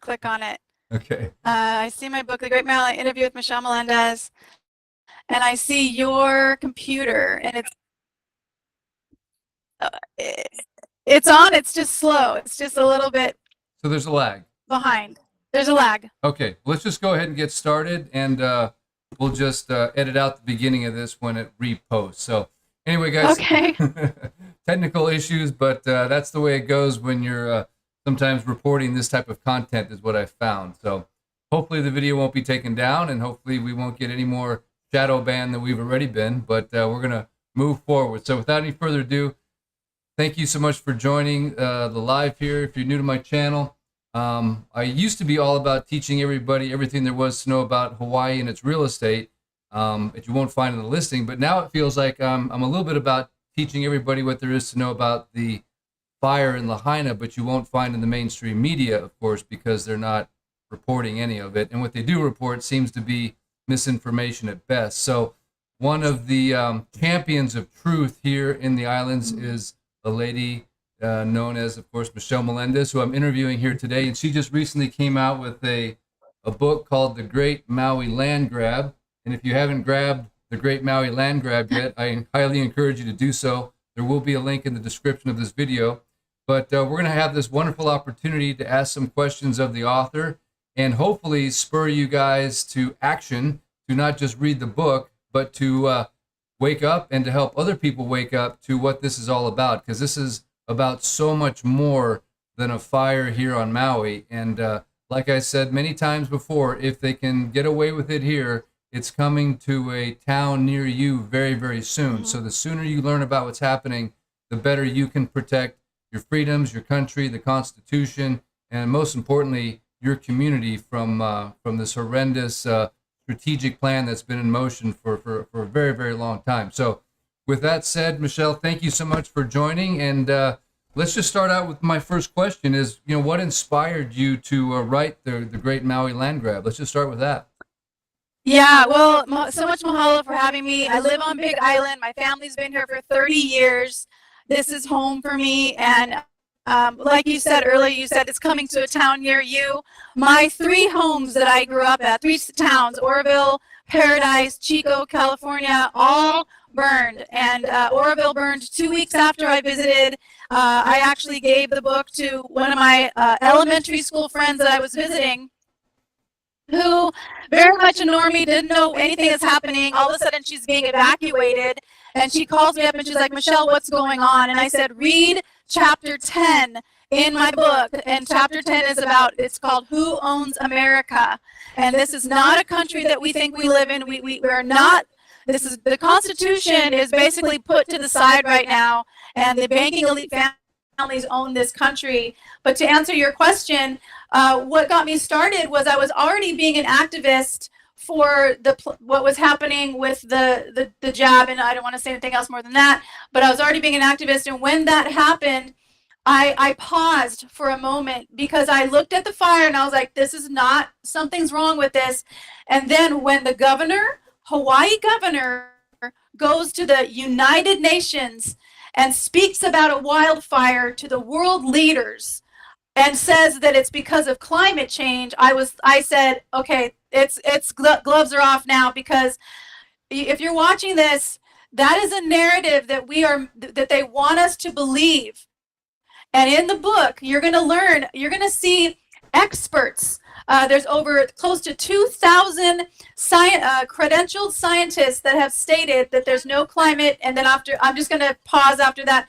click on it. Okay. I see my book, The Great Maui Land Interview with Michelle Melendez, and I see your computer, and uh, it's on. It's just slow. It's just a little bit So there's a lag. behind. There's a lag. Okay, let's just go ahead and get started, and we'll just edit out the beginning of this when it reposts. So anyway, guys, Okay. technical issues, but that's the way it goes when you're sometimes reporting this type of content is what I found. So hopefully the video won't be taken down, and hopefully we won't get any more shadow ban than we've already been, but we're going to move forward. So without any further ado, thank you so much for joining the live here. If you're new to my channel, I used to be all about teaching everybody everything there was to know about Hawaii and its real estate that you won't find in the listing. But now it feels like I'm a little bit about teaching everybody what there is to know about the fire in Lahaina, but you won't find in the mainstream media, of course, because they're not reporting any of it. And what they do report seems to be misinformation at best. So one of the champions of truth here in the islands is a lady known as, of course, Michelle Melendez, who I'm interviewing here today. And she just recently came out with a book called The Great Maui Land Grab. And if you haven't grabbed The Great Maui Land Grab yet, I highly encourage you to do so. There will be a link in the description of this video. But we're going to have this wonderful opportunity to ask some questions of the author and hopefully spur you guys to action, to not just read the book, but to wake up and to help other people wake up to what this is all about, because this is about so much more than a fire here on Maui. And like I said many times before, if they can get away with it here, it's coming to a town near you very, very soon. Mm-hmm. So the sooner you learn about what's happening, the better you can protect your freedoms, your country, the Constitution, and most importantly, your community from this horrendous strategic plan that's been in motion for a very, very long time. So with that said, Michelle, thank you so much for joining. And let's just start out with my first question is, what inspired you to write the Great Maui Land Grab? Let's just start with that. Yeah, well, so much mahalo for having me. I live on Big Island. My family's been here for 30 years. This is home for me. And like you said earlier, you said it's coming to a town near you. My 3 homes that I grew up at, 3 towns, Oroville, Paradise, Chico, California, all burned. And Oroville burned 2 weeks after I visited. I actually gave the book to one of my elementary school friends that I was visiting, who very much a normie, didn't know anything that's happening. All of a sudden she's being evacuated, and she calls me up and she's like, Michelle, what's going on? And I said, read chapter 10 in my book. And chapter 10 is about, it's called Who Owns America? And this is not a country that we think we live in. We are not. This is, the Constitution is basically put to the side right now, and the banking elite families own this country. But to answer your question, what got me started was I was already being an activist for what was happening with the jab, and I don't want to say anything else more than that, but I was already being an activist. And when that happened, I paused for a moment, because I looked at the fire and I was like, this is not, something's wrong with this. And then when the Hawaii governor goes to the United Nations and speaks about a wildfire to the world leaders and says that it's because of climate change, I said, okay, it's gloves are off now, because if you're watching this, that is a narrative that they want us to believe. And in the book, you're going to learn, you're going to see experts. There's over close to 2,000 credentialed scientists that have stated that there's no climate, and then I'm just going to pause after that,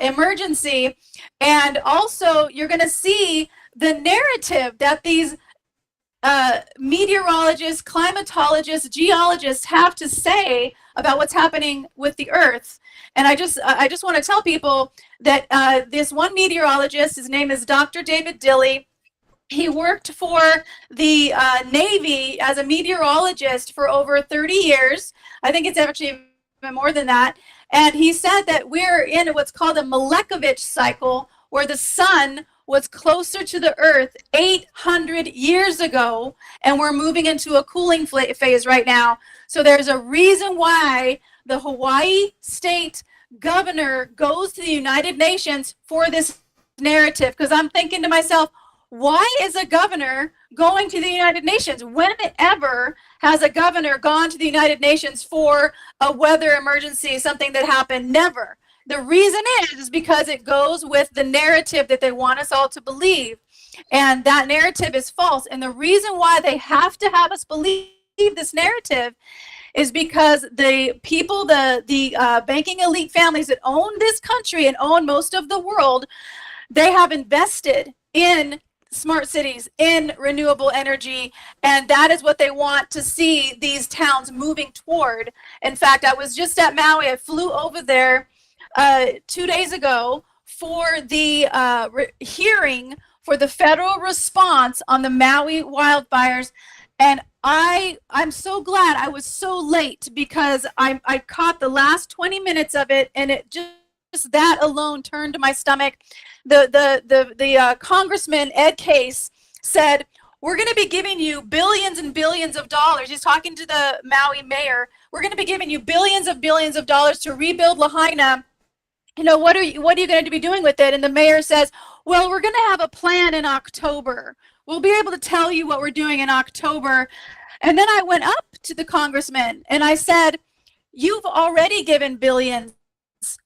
emergency. And also you're going to see the narrative that these meteorologists, climatologists, geologists have to say about what's happening with the earth. And I just want to tell people that this one meteorologist, his name is Dr. David Dilley. He worked for the Navy as a meteorologist for over 30 years. I think it's actually more than that. And he said that we're in what's called a Milankovitch cycle, where the sun was closer to the earth 800 years ago, and we're moving into a cooling phase right now. So there's a reason why the Hawaii state governor goes to the United Nations for this narrative, because I'm thinking to myself, Why is a governor going to the United Nations? Whenever has a governor gone to the United Nations for a weather emergency, something that happened? Never. The reason is because it goes with the narrative that they want us all to believe. And that narrative is false. And the reason why they have to have us believe this narrative is because the people, the banking elite families that own this country and own most of the world, they have invested in smart cities, in renewable energy, and that is what they want to see these towns moving toward. In fact, I was just at Maui. I flew over there 2 days ago for the hearing for the federal response on the Maui wildfires, and I'm so glad I was so late, because I caught the last 20 minutes of it, and it just that alone turned my stomach. The Congressman Ed Case said, we're going to be giving you billions and billions of dollars. He's talking to the Maui mayor. We're going to be giving you billions of dollars to rebuild Lahaina. You know, what are you going to be doing with it? And the mayor says, well, we're going to have a plan in October. We'll be able to tell you what we're doing in October. And then I went up to the congressman and I said, you've already given billions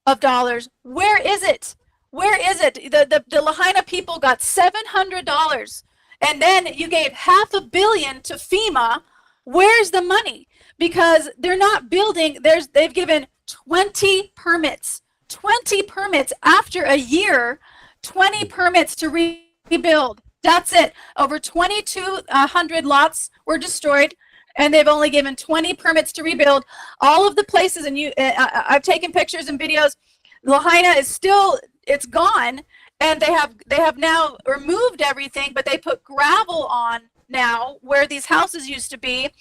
of dollars. Where is it? Where is it? The Lahaina people got $700, and then you gave $500 million to FEMA. Where's the money? Because they're not building. They've given 20 permits. 20 permits after a year. 20 permits to rebuild. That's it. Over 2,200 lots were destroyed, and they've only given 20 permits to rebuild. All of the places, and I've taken pictures and videos. Lahaina is still, it's gone, and they have now removed everything, but they put gravel on now where these houses used to be,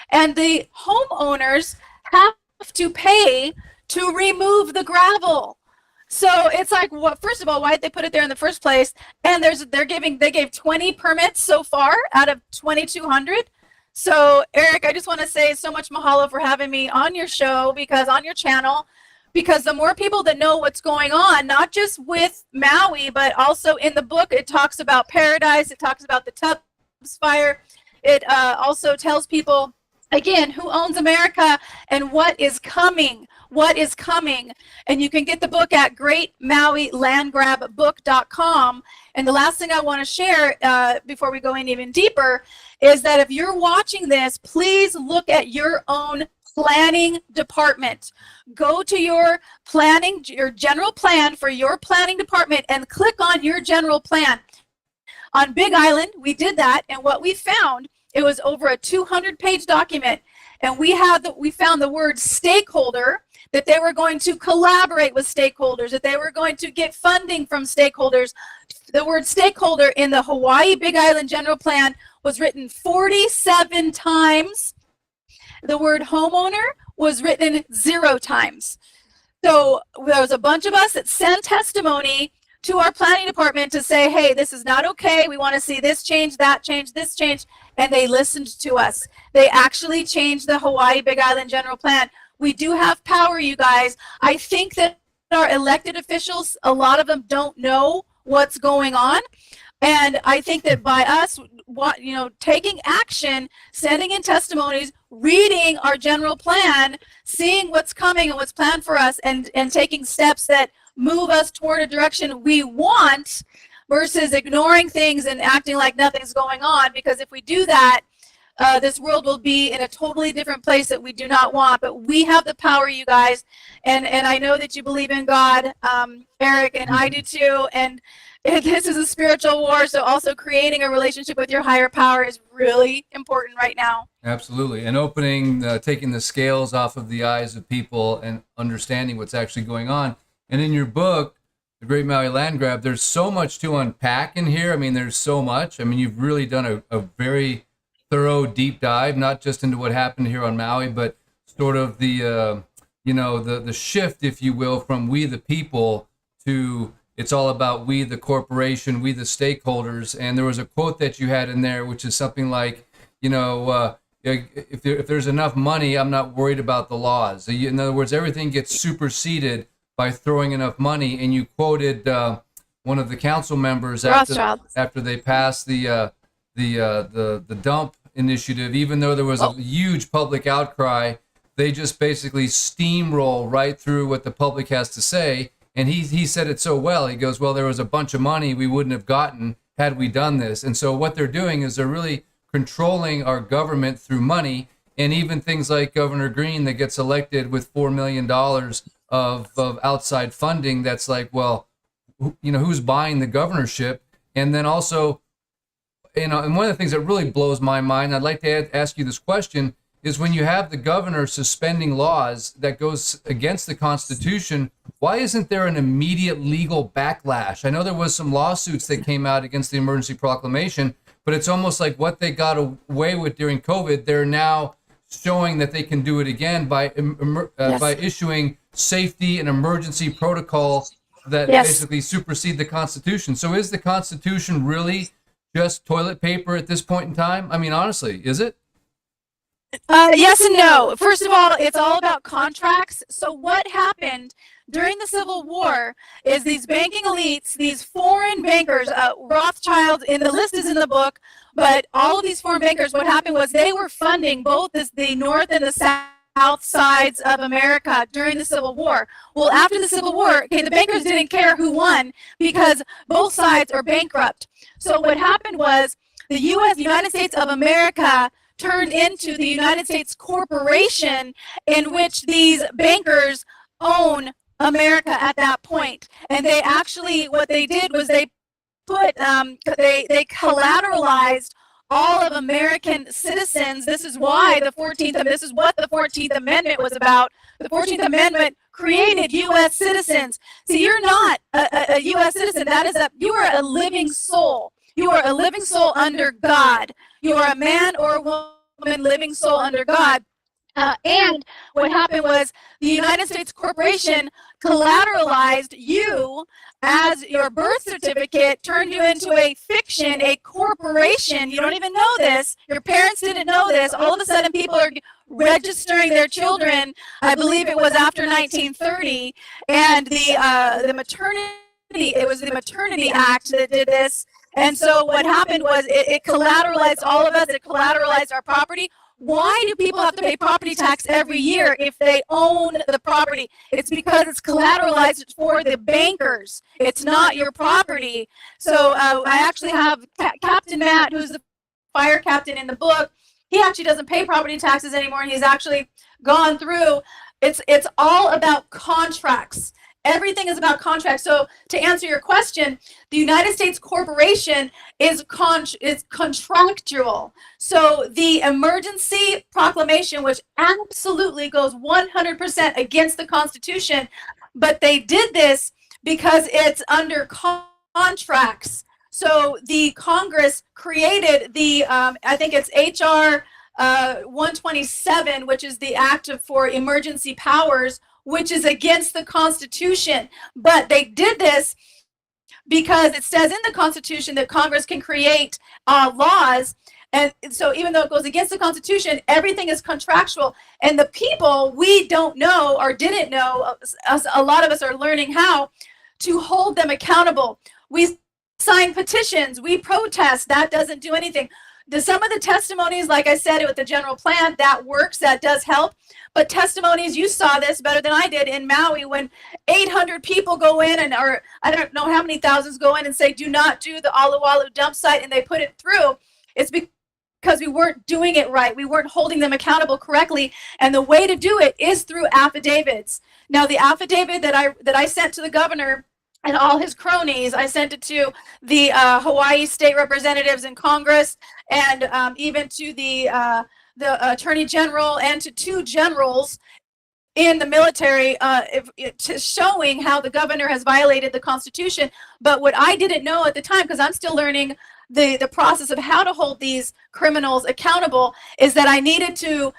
and the homeowners have to pay to remove the gravel. So it's like, what? First of all, why did they put it there in the first place? And they gave 20 permits so far out of 2,200. So Eric, I just want to say so much mahalo for having me on your show, because on your channel, because the more people that know what's going on, not just with Maui, but also in the book, it talks about Paradise, it talks about the Tubbs fire. It also tells people, again, who owns America and what is coming. What is coming. And you can get the book at Great Maui Land Grab book.com. And the last thing I want to share before we go in even deeper is that if you're watching this, please look at your own planning department. Go to your planning, your general plan for your planning department, and click on your general plan. On Big Island, we did that, and what we found, it was over a 200-page document, and we found the word stakeholder, that they were going to collaborate with stakeholders, that they were going to get funding from stakeholders. The word stakeholder in the Hawaii Big Island General Plan was written 47 times. The word homeowner was written 0 times. So there was a bunch of us that sent testimony to our planning department to say, hey, this is not okay. We want to see this change, that change, this change. And they listened to us. They actually changed the Hawaii Big Island General Plan. We do have power, you guys. I think that our elected officials, a lot of them don't know what's going on. And I think that by us, taking action, sending in testimonies, reading our general plan, seeing what's coming and what's planned for us, and taking steps that move us toward a direction we want, versus ignoring things and acting like nothing's going on. Because if we do that, this world will be in a totally different place that we do not want. But we have the power, you guys, and I know that you believe in God, Eric, and I do too. And this is a spiritual war, so also creating a relationship with your higher power is really important right now. Absolutely. And taking the scales off of the eyes of people and understanding what's actually going on. And in your book, The Great Maui Land Grab, there's so much to unpack in here. I mean, there's so much. I mean, you've really done a very thorough deep dive, not just into what happened here on Maui, but sort of the shift, if you will, from we the people to it's all about we the corporation, we the stakeholders. And there was a quote that you had in there, which is something like, if there's enough money, I'm not worried about the laws. In other words, everything gets superseded by throwing enough money. And you quoted one of the council members after Rothschild. they passed the dump initiative. Even though there was a huge public outcry, they just basically steamroll right through what the public has to say. And he said it so well. He goes, well, there was a bunch of money we wouldn't have gotten had we done this. And so what they're doing is they're really controlling our government through money. And even things like Governor Green that gets elected with $4 million of outside funding, that's like, well, who's buying the governorship? And then also, and one of the things that really blows my mind, I'd like to ask you this question, is when you have the governor suspending laws that goes against the Constitution, why isn't there an immediate legal backlash? I know there was some lawsuits that came out against the emergency proclamation, but it's almost like what they got away with during COVID, they're now showing that they can do it again by issuing safety and emergency protocol that basically supersede the Constitution. So is the Constitution really just toilet paper at this point in time? I mean, honestly, is it? Yes and no. First of all, it's all about contracts. So what happened during the Civil War is these banking elites, these foreign bankers, Rothschild, and the list is in the book, but all of these foreign bankers, what happened was they were funding both the North and the South sides of America during the Civil War. Well, after the Civil War, the bankers didn't care who won because both sides are bankrupt. So what happened was the United States of America turned into the United States corporation in which these bankers own America at that point. And they actually, what they did was they put, they collateralized all of American citizens. This is why this is what the 14th Amendment was about. The 14th Amendment created U.S. citizens. See, you're not a U.S. citizen. You are a living soul. You are a living soul under God. You are a man or a woman living soul under God. And what happened was the United States corporation collateralized you as your birth certificate, turned you into a fiction, a corporation. You don't even know this. Your parents didn't know this. All of a sudden, people are registering their children. I believe it was after 1930, and the Maternity Act that did this. And so what happened was it collateralized all of us. It collateralized our property. Why do people have to pay property tax every year if they own the property? It's because it's collateralized for the bankers. It's not your property. So I actually have Captain Matt, who's the fire captain in the book. He actually doesn't pay property taxes anymore. He's actually gone through. It's all about contracts. Everything is about contracts. So to answer your question, the United States corporation is contractual. So the emergency proclamation, which absolutely goes 100% against the Constitution, but they did this because it's under contracts. So the Congress created the, I think it's HR 127, which is the Act for Emergency Powers, which is against the Constitution. But they did this because it says in the Constitution that Congress can create laws. And so even though it goes against the Constitution, everything is contractual. And the people, we don't know or didn't know, a lot of us are learning how to hold them accountable. We sign petitions, we protest, that doesn't do anything. Some of the testimonies, like I said, with the general plan, that works, that does help. But testimonies, you saw this better than I did in Maui when 800 people go in or I don't know how many thousands go in and say, do not do the Alualu dump site, and they put it through. It's because we weren't doing it right. We weren't holding them accountable correctly. And the way to do it is through affidavits. Now, the affidavit that I sent to the governor and all his cronies, I sent it to the Hawaii state representatives in Congress and even to the Attorney General and to 2 generals in the military showing how the governor has violated the Constitution. But what I didn't know at the time, because I'm still learning the process of how to hold these criminals accountable, is that I needed to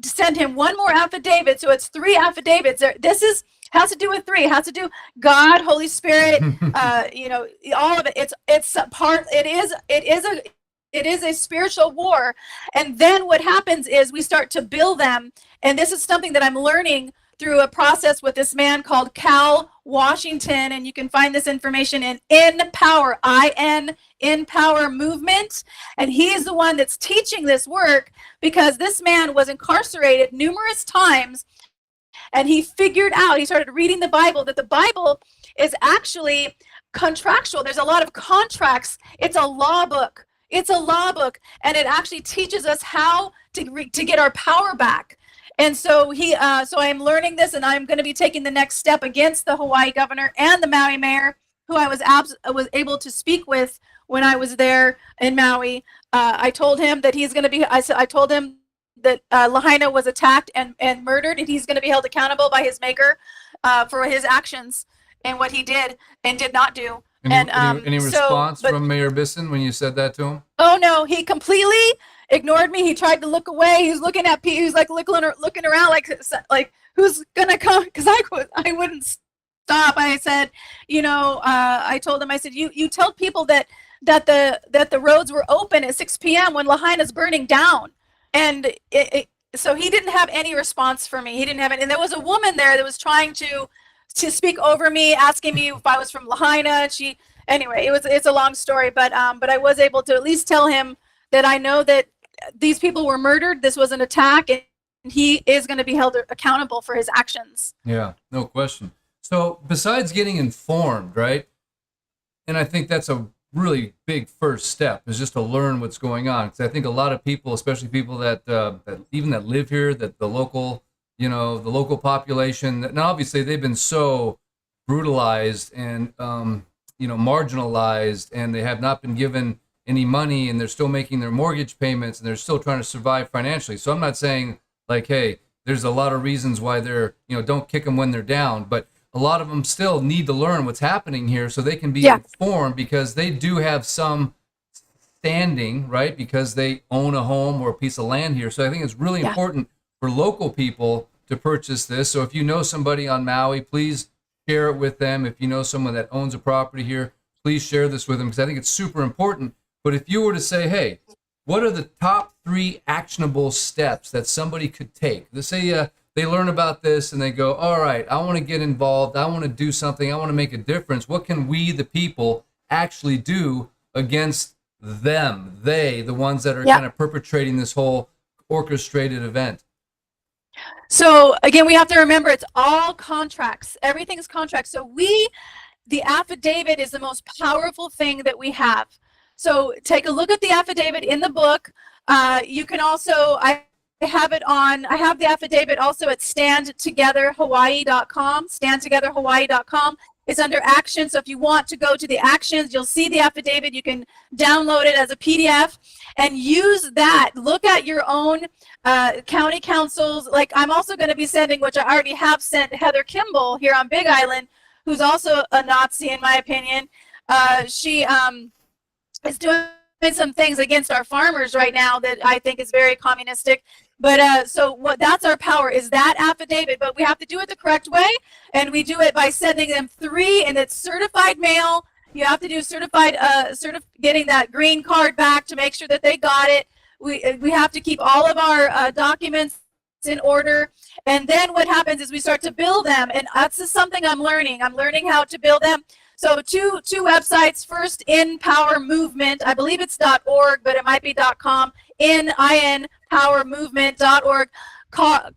send him one more affidavit. So it's 3 affidavits. This has to do with 3. Has to do God, Holy Spirit, all of it. It is a spiritual war. And then what happens is we start to bill them. And this is something that I'm learning through a process with this man called Cal Washington, and you can find this information in Power, in Power Movement, and he is the one that's teaching this work, because this man was incarcerated numerous times, and he figured out, he started reading the Bible, that the Bible is actually contractual. There's a lot of contracts. It's a law book. It's a law book, and it actually teaches us how to get our power back. And so so I'm learning this, and I'm going to be taking the next step against the Hawaii governor and the Maui mayor, who I was able to speak with when I was there in Maui. I told him that he's going to be. I told him that Lahaina was attacked and murdered, and he's going to be held accountable by his maker for his actions and what he did and did not do. Any response from Mayor Bisson when you said that to him? Oh no, he completely ignored me. He tried to look away. He was looking at Pete. He was like looking around, like who's gonna come? Because I wouldn't stop. I said, I told him. I said, you tell people that the roads were open at 6 p.m. when Lahaina's burning down, and so he didn't have any response for me. He didn't have it. And there was a woman there that was trying to speak over me, asking me if I was from Lahaina. Anyway, it's a long story, but I was able to at least tell him that I know that these people were murdered. This was an attack, and he is going to be held accountable for his actions. Yeah, no question. So besides getting informed, right? And I think that's a really big first step, is just to learn what's going on. Because I think a lot of people, especially people that live here, that the local population, and obviously they've been so brutalized and marginalized, and they have not been given any money, and they're still making their mortgage payments, and they're still trying to survive financially. So I'm not saying like, hey, there's a lot of reasons why they're, don't kick them when they're down, but a lot of them still need to learn what's happening here so they can be informed, because they do have some standing, right? Because they own a home or a piece of land here. So I think it's really important for local people to purchase this. So if you know somebody on Maui, please share it with them. If you know someone that owns a property here, please share this with them, because I think it's super important. But if you were to say, hey, what are the top 3 actionable steps that somebody could take? Let's say they learn about this and they go, all right, I want to get involved. I want to do something. I want to make a difference. What can we, the people, actually do against them, the ones that are kind of perpetrating this whole orchestrated event? So again, we have to remember, it's all contracts. Everything's contracts. So the affidavit is the most powerful thing that we have. So take a look at the affidavit in the book. You can also, I have the affidavit also at standtogetherhawaii.com, standtogetherhawaii.com. It's under action. So if you want to go to the actions, you'll see the affidavit. You can download it as a PDF and use that. Look at your own county councils. Like I'm also going to be sending, which I already have sent, Heather Kimball here on Big Island, who's also a Nazi in my opinion. She is doing some things against our farmers right now that I think is very communistic. But that's our power, is that affidavit. But we have to do it the correct way, and we do it by sending them 3, and it's certified mail. You have to do getting that green card back to make sure that they got it. We have to keep all of our documents in order, and then what happens is we start to build them, and that's just something I'm learning. I'm learning how to build them. So two websites. First, In Power Movement. I believe it's .org, but it might be .com. InPowerMovement.org. Cal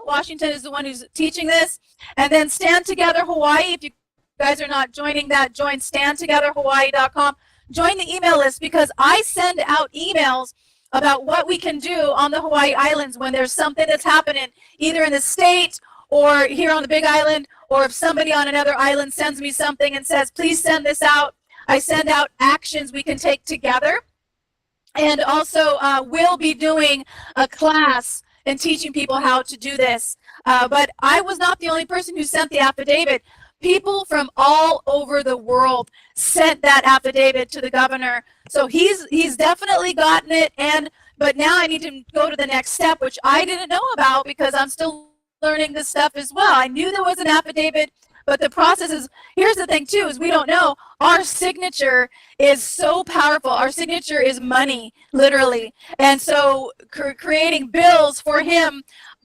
Washington is the one who's teaching this. And then Stand Together Hawaii. If you guys are not joining that, join standtogetherhawaii.com. Join the email list, because I send out emails about what we can do on the Hawaii Islands when there's something that's happening, either in the state or here on the Big Island, or if somebody on another island sends me something and says, please send this out. I send out actions we can take together. And also we'll be doing a class and teaching people how to do this. But I was not the only person who sent the affidavit. People from all over the world sent that affidavit to the governor. So he's definitely gotten it. But now I need to go to the next step, which I didn't know about, because I'm still learning this stuff as well. I knew there was an affidavit, but the process is, here's the thing too, is we don't know. Our signature is so powerful. Our signature is money, literally. And so creating bills for him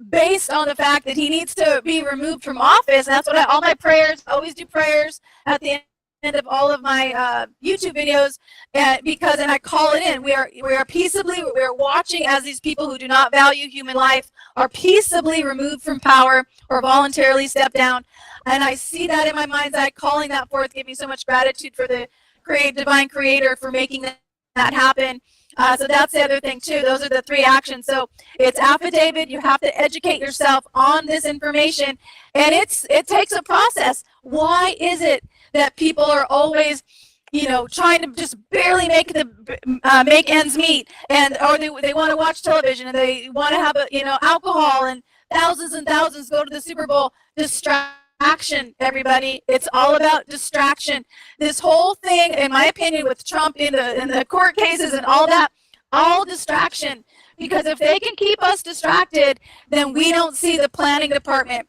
based on the fact that he needs to be removed from office. And that's what all my prayers, I always do prayers at the end of all of my YouTube videos, and I call it in. We are peaceably, we are watching as these people who do not value human life are peaceably removed from power or voluntarily step down. And I see that in my mind's eye, calling that forth, giving so much gratitude for the divine creator for making that happen. So that's the other thing too. Those are the 3 actions. So it's affidavit. You have to educate yourself on this information, and it takes a process. Why is it that people are always, trying to just barely make ends meet, or they want to watch television and they want to have alcohol, and thousands go to the Super Bowl? Distraction, everybody. It's all about distraction. This whole thing, in my opinion, with Trump in the court cases and all that, all distraction. Because if they can keep us distracted, then we don't see the planning department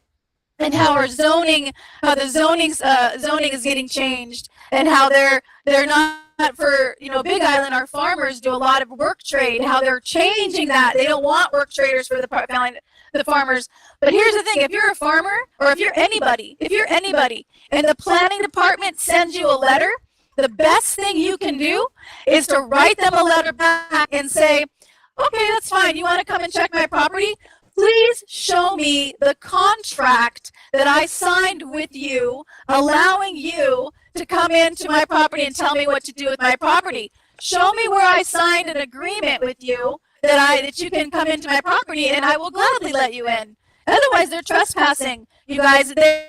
and how our zoning is getting changed, and how they're not for Big Island. Our farmers do a lot of work trade. How they're changing that. They don't want work traders for the farmers. But here's the thing: if you're a farmer, or if you're anybody, and the planning department sends you a letter, the best thing you can do is to write them a letter back and say, okay, that's fine. You want to come and check my property? Please show me the contract that I signed with you, allowing you to come into my property and tell me what to do with my property. Show me where I signed an agreement with you that you can come into my property, and I will gladly let you in. Otherwise, they're trespassing. You guys, they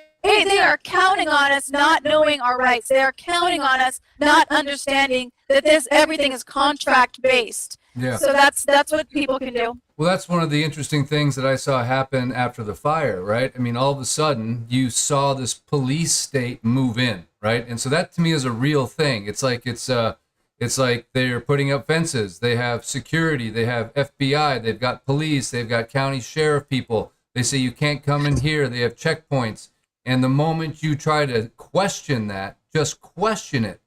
are counting on us not knowing our rights. They are counting on us not understanding that everything is contract based. Yeah. So that's what people can do. Well, that's one of the interesting things that I saw happen after the fire, right? I mean, all of a sudden you saw this police state move in, right? And so that to me is a real thing. It's like they're putting up fences. They have security. They have FBI. They've got police. They've got county sheriff people. They say you can't come in here. They have checkpoints. And the moment you try to question that, just question it,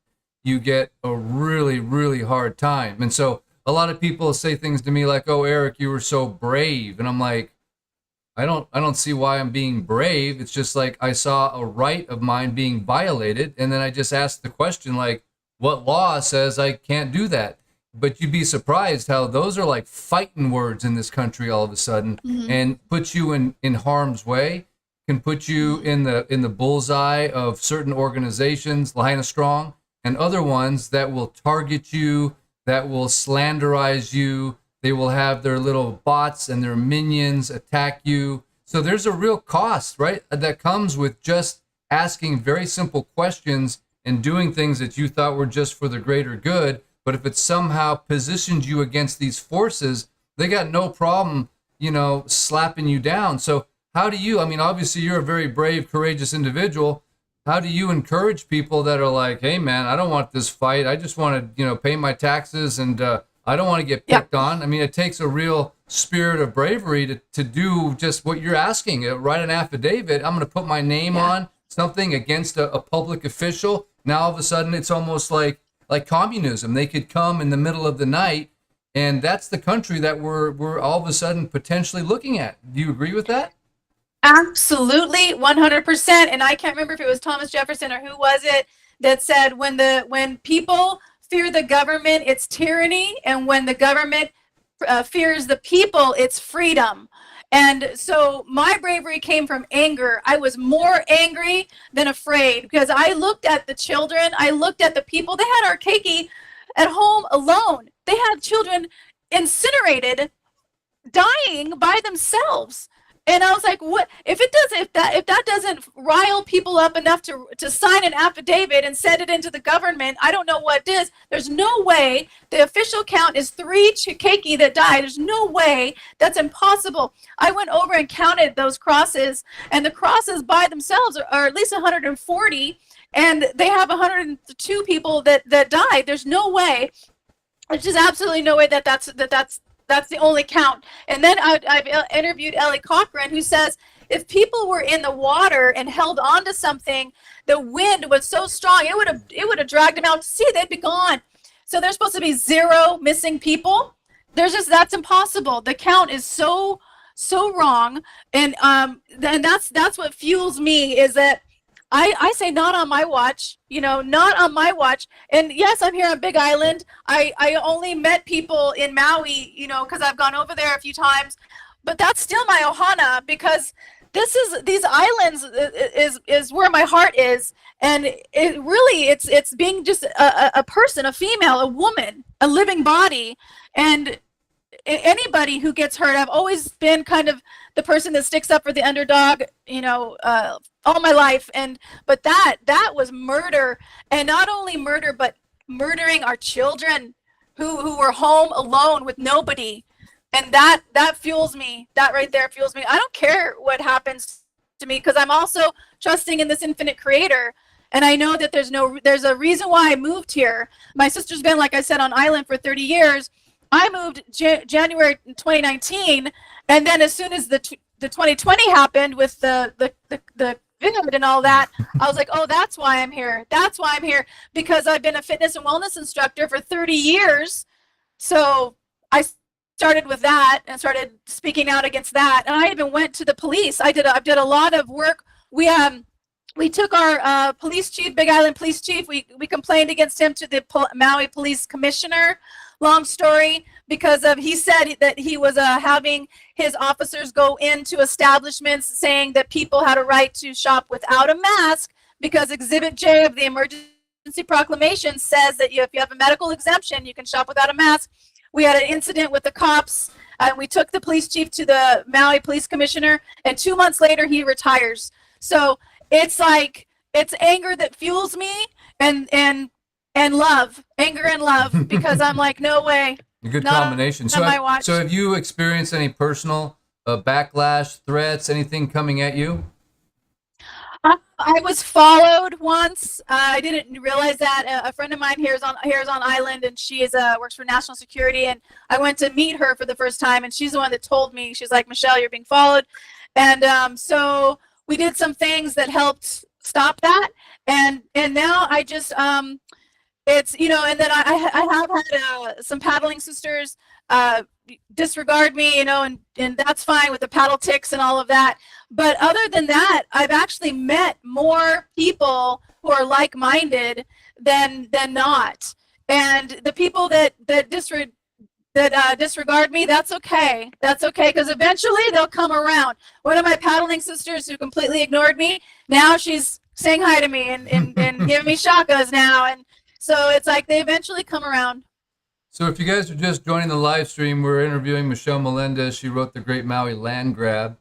you get a really, really hard time. And so a lot of people say things to me like, "Oh, Eric, you were so brave," and I'm like, I don't see why I'm being brave. It's just like I saw a right of mine being violated, and then I just asked the question like, what law says I can't do that? But you'd be surprised how those are like fighting words in this country all of a sudden, and put you in harm's way, can put you in the bullseye of certain organizations, Lahaina Strong, and other ones that will target you, that will slanderize you. They will have their little bots and their minions attack you. So there's a real cost, right, that comes with just asking very simple questions and doing things that you thought were just for the greater good. But if it somehow positions you against these forces, they got no problem, slapping you down. So how do you, I mean, obviously you're a very brave, courageous individual. How do you encourage people that are like, hey, man, I don't want this fight. I just want to, pay my taxes, and I don't want to get picked on. I mean, it takes a real spirit of bravery to do just what you're asking. Write an affidavit. I'm going to put my name on something against a public official. Now, all of a sudden, it's almost like communism. They could come in the middle of the night, and that's the country that we're all of a sudden potentially looking at. Do you agree with that? Absolutely, 100%. And I can't remember if it was Thomas Jefferson or who was it that said, when people fear the government, it's tyranny, and when the government fears the people, it's freedom. And so my bravery came from anger. I was more angry than afraid, because I looked at the children, I looked at the people. They had our keiki at home alone. They had children incinerated, dying by themselves. And I was like, what if that doesn't rile people up enough to sign an affidavit and send it into the government? I don't know what does. There's no way. The official count is 3 keiki that died. There's no way. That's impossible. I went over and counted those crosses, and the crosses by themselves are at least 140, and they have 102 people that died. There's no way. There's just absolutely no way that's the only count. And then I've interviewed Ellie Cochran, who says if people were in the water and held on to something, the wind was so strong, it would have dragged them out to sea. They'd be gone. So there's supposed to be 0 missing people. That's impossible. The count is so so wrong. And that's what fuels me, is that I say, not on my watch, not on my watch. And yes, I'm here on Big Island. I only met people in Maui, because I've gone over there a few times, but that's still my ohana, because these islands is where my heart is. And it really, it's being just a person, a female, a woman, a living body. And anybody who gets hurt, I've always been kind of the person that sticks up for the underdog, all my life. But that was murder. And not only murder, but murdering our children who were home alone with nobody. And that fuels me. That right there fuels me. I don't care what happens to me, because I'm also trusting in this infinite creator. And I know that there's a reason why I moved here. My sister's been, like I said, on island for 30 years. I moved January 2019, and then as soon as the 2020 happened with the COVID and all that, I was like, oh, that's why I'm here. That's why I'm here, because I've been a fitness and wellness instructor for 30 years. So I started with that and started speaking out against that. And I even went to the police. I did a lot of work. We took our police chief, Big Island police chief. We complained against him to the Maui police commissioner. Long story, because he said that he was having his officers go into establishments saying that people had a right to shop without a mask, because Exhibit J of the emergency proclamation says that if you have a medical exemption, you can shop without a mask. We had an incident with the cops, and we took the police chief to the Maui police commissioner, and 2 months later he retires. So it's anger that fuels me, and love, anger and love, because I'm like, no way. A good combination. So have you experienced any personal backlash, threats, anything coming at you? I was followed once. I didn't realize that. A friend of mine here is on island, and she works for national security. And I went to meet her for the first time, and she's the one that told me. She's like, Michelle, you're being followed. And so we did some things that helped stop that. And now I just it's, and then I have had some paddling sisters disregard me, and that's fine with the paddle ticks and all of that. But other than that, I've actually met more people who are like-minded than not. And the people that disregard me, that's okay. That's okay, because eventually they'll come around. One of my paddling sisters who completely ignored me, now she's saying hi to me and giving me shakas now. And so it's like they eventually come around. So if you guys are just joining the live stream, we're interviewing Michelle Melendez. She wrote The Great Maui Land Grab.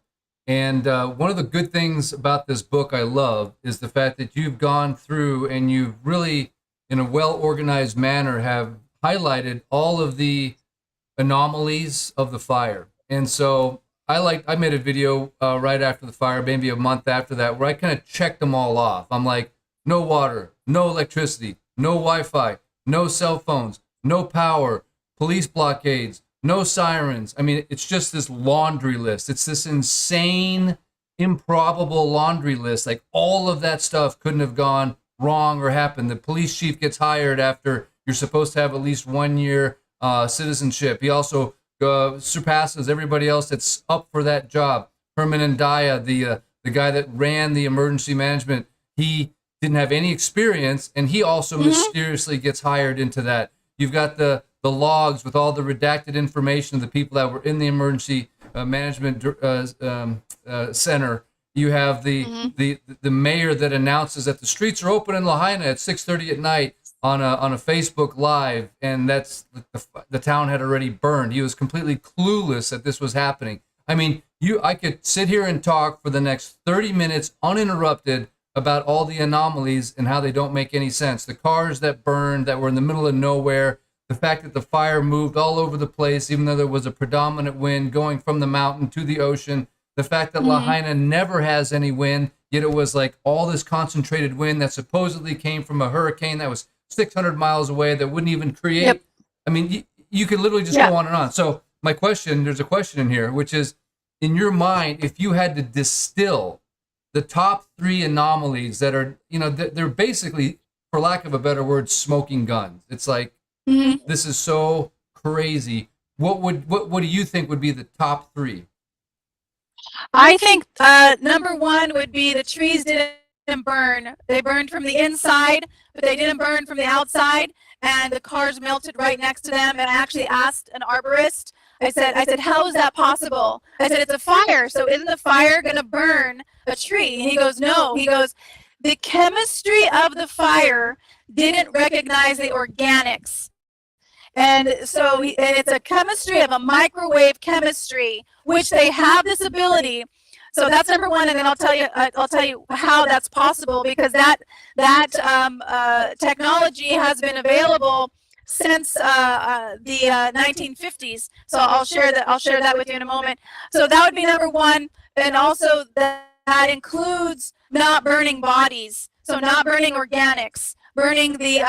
And one of the good things about this book I love is the fact that you've gone through and you've really, in a well-organized manner, have highlighted all of the anomalies of the fire. And so I made a video right after the fire, maybe a month after that, where I kind of checked them all off. I'm like, no water, no electricity, no Wi-Fi, no cell phones, no power, police blockades, no sirens. I mean, it's just this laundry list. It's this insane, improbable laundry list. Like, all of that stuff couldn't have gone wrong or happened. The police chief gets hired after you're supposed to have at least 1 year citizenship. He also surpasses everybody else that's up for that job. Herman Andaya, the guy that ran the emergency management, he didn't have any experience, and he also mysteriously gets hired into that. You've got the logs with all the redacted information of the people that were in the emergency management center. You have the mayor that announces that the streets are open in Lahaina at 6:30 at night on a Facebook Live, and that's the town had already burned. He was completely clueless that this was happening. I mean, I could sit here and talk for the next 30 minutes uninterrupted about all the anomalies and how they don't make any sense. The cars that burned, that were in the middle of nowhere, the fact that the fire moved all over the place, even though there was a predominant wind going from the mountain to the ocean, the fact that Lahaina never has any wind, yet it was like all this concentrated wind that supposedly came from a hurricane that was 600 miles away that wouldn't even create. Yep. I mean, you could literally just go on and on. So my question, there's a question in here, which is, in your mind, if you had to distill the top 3 anomalies that are, they're basically, for lack of a better word, smoking guns. It's like, this is so crazy. What do you think would be the top 3? I think number one would be the trees didn't burn. They burned from the inside, but they didn't burn from the outside. And the cars melted right next to them. And I actually asked an arborist. I said, how is that possible? I said, it's a fire. So isn't the fire going to burn a tree? And he goes, no. He goes, the chemistry of the fire didn't recognize the organics. And so and it's a chemistry of a microwave chemistry, which they have this ability. So that's number one, and then I'll tell you how that's possible, because that technology has been available since the 1950s. So I'll share that with you in a moment. So that would be number one, and also that includes not burning bodies, so not burning organics. Burning the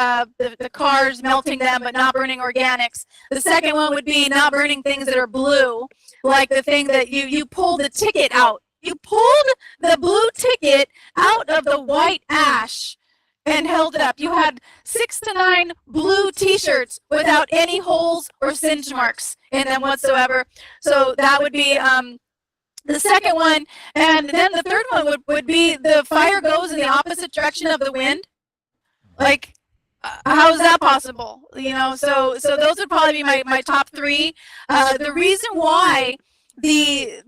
cars, melting them, but not burning organics. The second one would be not burning things that are blue, like the thing that you pulled the ticket out. You pulled the blue ticket out of the white ash and held it up. You had 6 to 9 blue t-shirts without any holes or singe marks in them whatsoever. So that would be the second one. And then the third one would be the fire goes in the opposite direction of the wind. Like, how is that possible? You know, so those would probably be my top three. The reason why the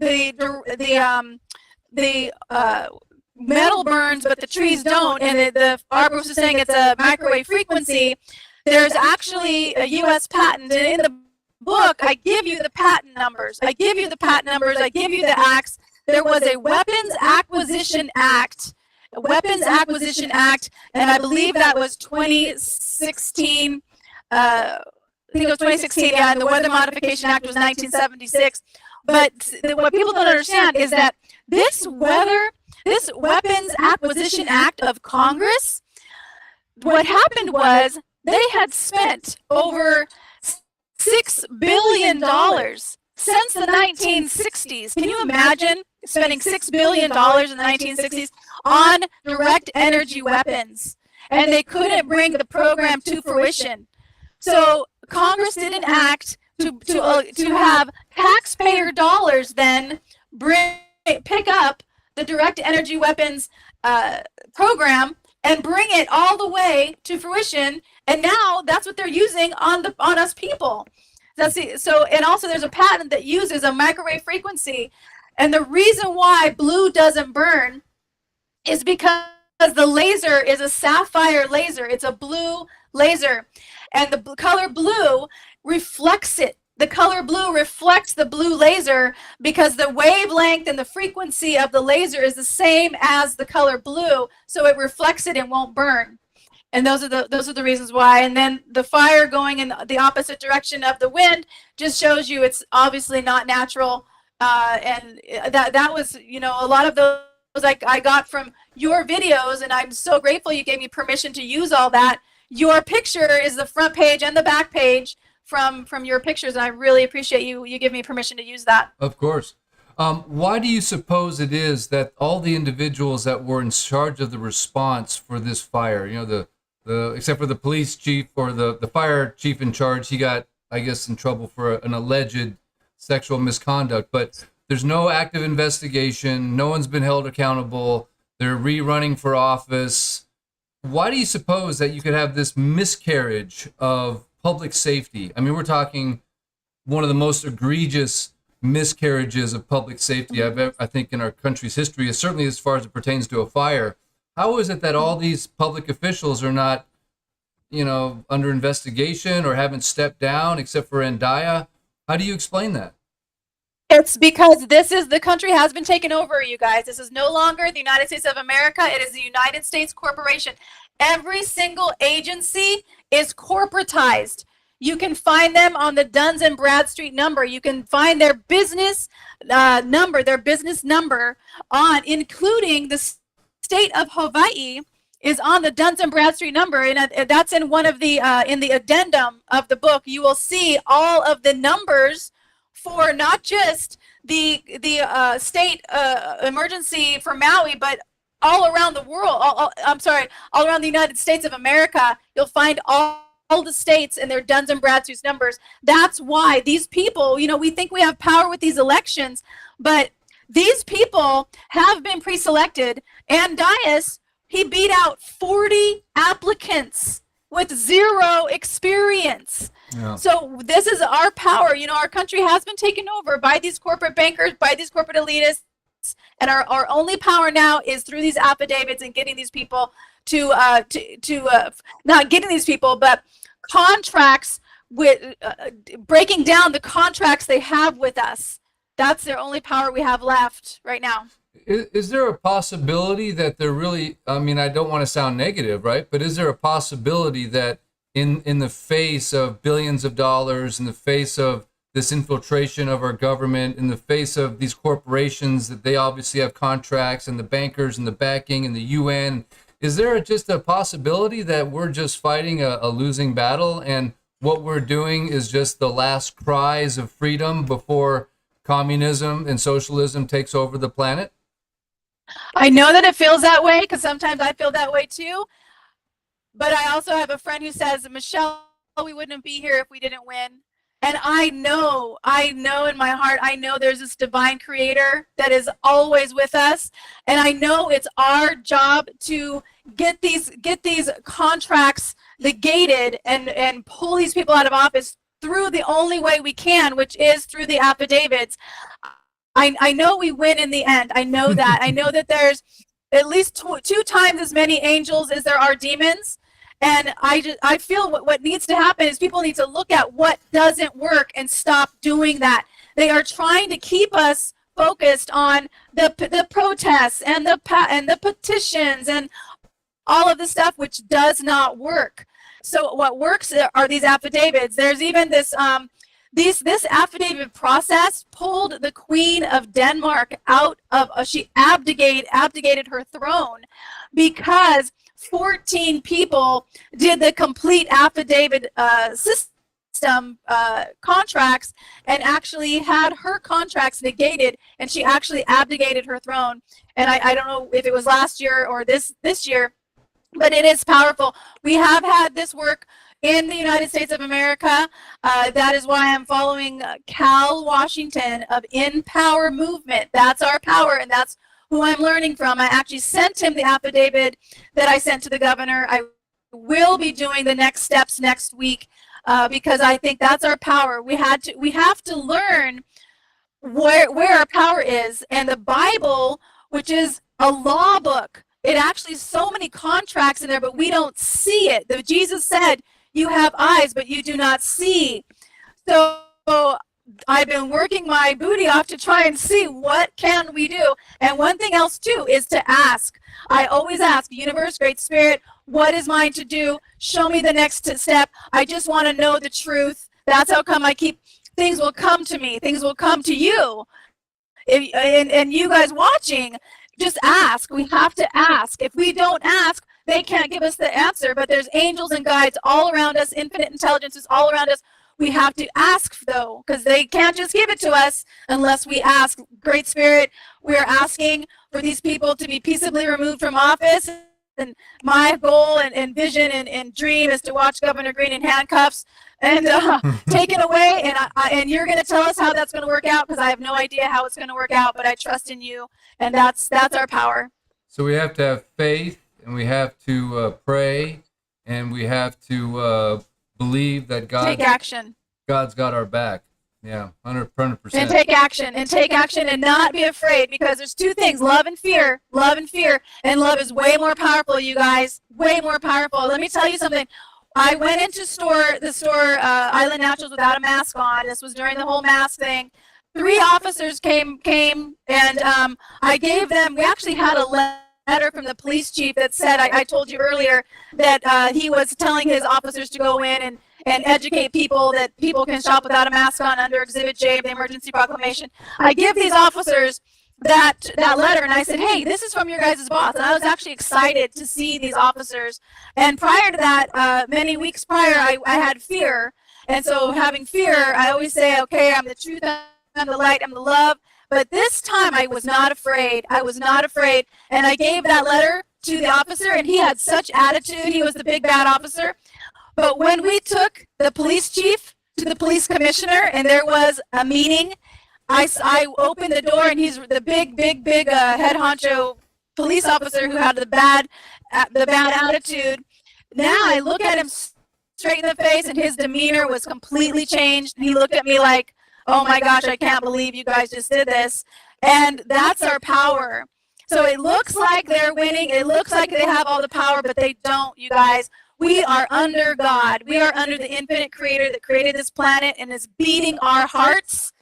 metal burns but the trees don't, and the arborist is saying it's a microwave frequency. There's actually a U.S. patent, and in the book I give you the patent numbers. I give you the acts. There was a Weapons Acquisition Act. And I believe that was 2016. I think it was 2016, yeah, and the Weather Modification Act was 1976. But what people don't understand is that this Weapons Acquisition Act of Congress, what happened was they had spent over $6 billion since the 1960s. Can you imagine spending $6 billion in the 1960s on direct energy weapons? And they couldn't bring the program to fruition. So Congress did an act to have taxpayer dollars then pick up the direct energy weapons program and bring it all the way to fruition. And now that's what they're using on us people. And also there's a patent that uses a microwave frequency. And the reason why blue doesn't burn is because the laser is a sapphire laser. It's a blue laser. And the color blue reflects it. The color blue reflects the blue laser because the wavelength and the frequency of the laser is the same as the color blue. So it reflects it and won't burn. And those are the reasons why. And then the fire going in the opposite direction of the wind just shows you it's obviously not natural. And that was, you know, a lot of those I got from your videos, and I'm so grateful you gave me permission to use all that. Your picture is the front page and the back page from your pictures, and I really appreciate you give me permission to use that. Of course. Why do you suppose it is that all the individuals that were in charge of the response for this fire, you know, except for the police chief or the fire chief in charge, he got, I guess, in trouble for an alleged sexual misconduct, but there's no active investigation. No one's been held accountable. They're rerunning for office. Why do you suppose that you could have this miscarriage of public safety? I mean, we're talking one of the most egregious miscarriages of public safety I think in our country's history, certainly as far as it pertains to a fire. How is it that all these public officials are not, you know, under investigation or haven't stepped down except for Andaya? How do you explain that? It's because the country has been taken over, you guys. This is no longer the United States of America. It is the United States corporation. Every single agency is corporatized. You can find them on the Duns and Bradstreet number. You can find their business number on, including the state of Hawaii is on the Duns and Bradstreet number, and that's in one of the in the addendum of the book. You will see all of the numbers for not just the state emergency for Maui, but all around the world. All around the United States of America. You'll find all the states and their Duns and Bradstreet numbers. That's why these people, you know, we think we have power with these elections, but These people have been pre-selected, and Dias, he beat out 40 applicants with zero experience. Yeah. So this is our power. You know, our country has been taken over by these corporate bankers, by these corporate elitists, and our only power now is through these affidavits and getting these people to not getting these people, but contracts with breaking down the contracts they have with us. That's their only power we have left right now. Is there a possibility that they're really, I mean, I don't want to sound negative, right? But is there a possibility that in the face of billions of dollars, in the face of this infiltration of our government, in the face of these corporations that they obviously have contracts and the bankers and the backing and the UN, is there just a possibility that we're just fighting a losing battle and what we're doing is just the last cries of freedom before communism and socialism takes over the planet? I know that it feels that way because sometimes I feel that way too. But I also have a friend who says, Michelle, we wouldn't be here if we didn't win. And I know in my heart, I know there's this divine creator that is always with us. And I know it's our job to get these contracts negated and pull these people out of office through the only way we can, which is through the affidavits. I know we win in the end. I know that. I know that there's at least two times as many angels as there are demons. And I feel what needs to happen is people need to look at what doesn't work and stop doing that. They are trying to keep us focused on the protests and the petitions and all of the stuff which does not work. So what works are these affidavits. There's even this this affidavit process pulled the Queen of Denmark out of she abdicated her throne because 14 people did the complete affidavit system contracts and actually had her contracts negated, and she actually abdicated her throne. And I don't know if it was last year or this year, but it is powerful. We have had this work in the United States of America. That is why I'm following Cal Washington of In Power Movement. That's our power, and that's who I'm learning from. I actually sent him the affidavit that I sent to the governor. I will be doing the next steps next week because I think that's our power. We have to learn where our power is, and the Bible, which is a law book, it actually so many contracts in there, but we don't see it. Jesus said, "You have eyes, but you do not see." So I've been working my booty off to try and see what can we do. And one thing else too is to ask. I always ask, universe, great spirit, what is mine to do? Show me the next step. I just want to know the truth. That's how come things will come to me. Things will come to you. And you guys watching, just ask. We have to ask. If we don't ask, they can't give us the answer. But there's angels and guides all around us. Infinite intelligence is all around us. We have to ask, though, because they can't just give it to us unless we ask. Great Spirit, we are asking for these people to be peaceably removed from office. And my goal and vision and dream is to watch Governor Green in handcuffs and taken away. And you're going to tell us how that's going to work out, because I have no idea how it's going to work out, but I trust in you, and that's our power. So we have to have faith, and we have to pray, and we have to believe that take action. God's got our back. Yeah, 100%. And take action and not be afraid, because there's two things: love and fear. And love is way more powerful, you guys. Way more powerful. Let me tell you something. I went into the store Island Naturals without a mask on. This was during the whole mask thing. 3 officers came and I gave them, we actually had a letter from the police chief that said, I told you earlier that he was telling his officers to go in and educate people that people can shop without a mask on under Exhibit J of the emergency proclamation. I give these officers that letter, and I said, hey, this is from your guys' boss. And I was actually excited to see these officers. And prior to that, many weeks prior, I had fear. And so having fear, I always say, okay, I'm the truth, I'm the light, I'm the love. But this time I was not afraid. And I gave that letter to the officer, and he had such attitude. He was the big bad officer. But when we took the police chief to the police commissioner and there was a meeting, I opened the door, and he's the big head honcho police officer who had the bad attitude. Now I look at him straight in the face, and his demeanor was completely changed. He looked at me like, "Oh my gosh, I can't believe you guys just did this." And that's our power. So it looks like they're winning. It looks like they have all the power, but they don't, you guys. We are under God. We are under the infinite creator that created this planet and is beating our hearts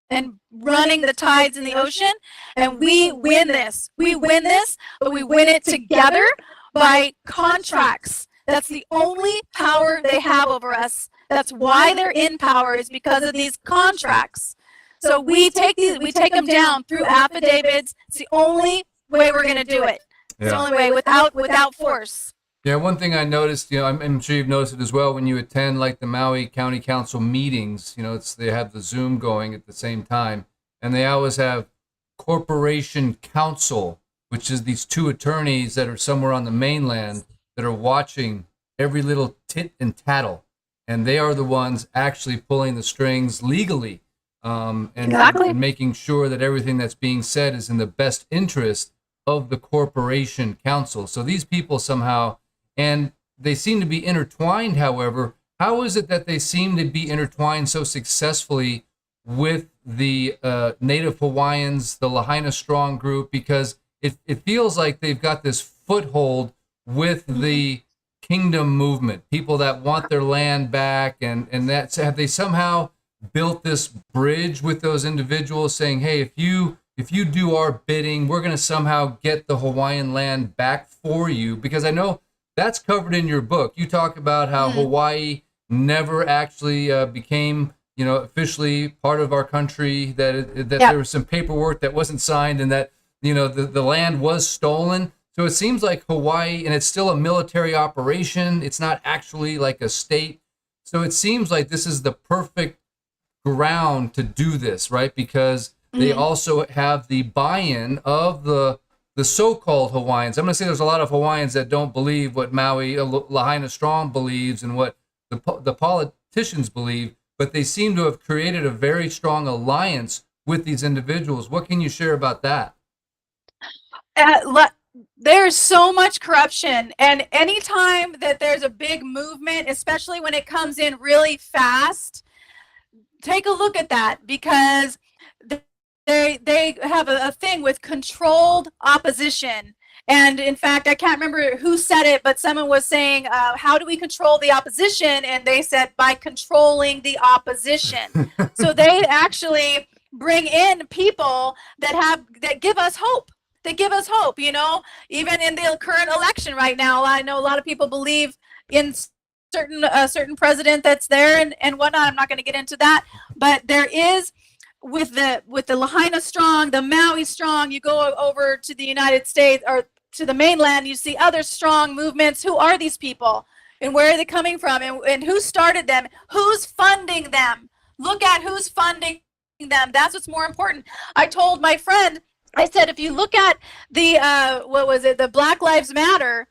and running the tides in the ocean. And we win this. We win this, but we win it together by contracts. That's the only power they have over us. That's why they're in power, is because of these contracts. So we take them down through affidavits. It's the only way we're going to do it. It's the only way, without force. Yeah, one thing I noticed, I'm sure you've noticed it as well, when you attend like the Maui County Council meetings, they have the Zoom going at the same time, and they always have Corporation Counsel, which is these two attorneys that are somewhere on the mainland that are watching every little tit and tattle, and they are the ones actually pulling the strings legally, and making sure that everything that's being said is in the best interest of the Corporation Council. So these people somehow, and they seem to be intertwined, however. How is it that they seem to be intertwined so successfully with the Native Hawaiians, the Lahaina Strong group? Because it feels like they've got this foothold with the kingdom movement, people that want their land back, and that's, have they somehow built this bridge with those individuals saying, hey, if you do our bidding, we're going to somehow get the Hawaiian land back for you? Because I know that's covered in your book. You talk about how Hawaii never actually became, officially part of our country, that there was some paperwork that wasn't signed, and that, the land was stolen. So it seems like Hawaii, and it's still a military operation. It's not actually like a state. So it seems like this is the perfect ground to do this, right? Because they also have the buy-in of the so-called Hawaiians. I'm going to say there's a lot of Hawaiians that don't believe what Maui Lahaina Strong believes and what the politicians believe, but they seem to have created a very strong alliance with these individuals. What can you share about that? There's so much corruption, and anytime that there's a big movement, especially when it comes in really fast, take a look at that, because they have a thing with controlled opposition. And in fact, I can't remember who said it, but someone was saying, how do we control the opposition? And they said, by controlling the opposition. So they actually bring in people that give us hope. They give us hope, even in the current election right now. I know a lot of people believe in certain president that's there and whatnot. I'm not going to get into that, but there is, with the Lahaina Strong, the Maui Strong, you go over to the United States or to the mainland, you see other strong movements. Who are these people, and where are they coming from, and who started them? Who's funding them? Look at who's funding them. That's what's more important. I told my friend, I said, if you look at the the Black Lives Matter,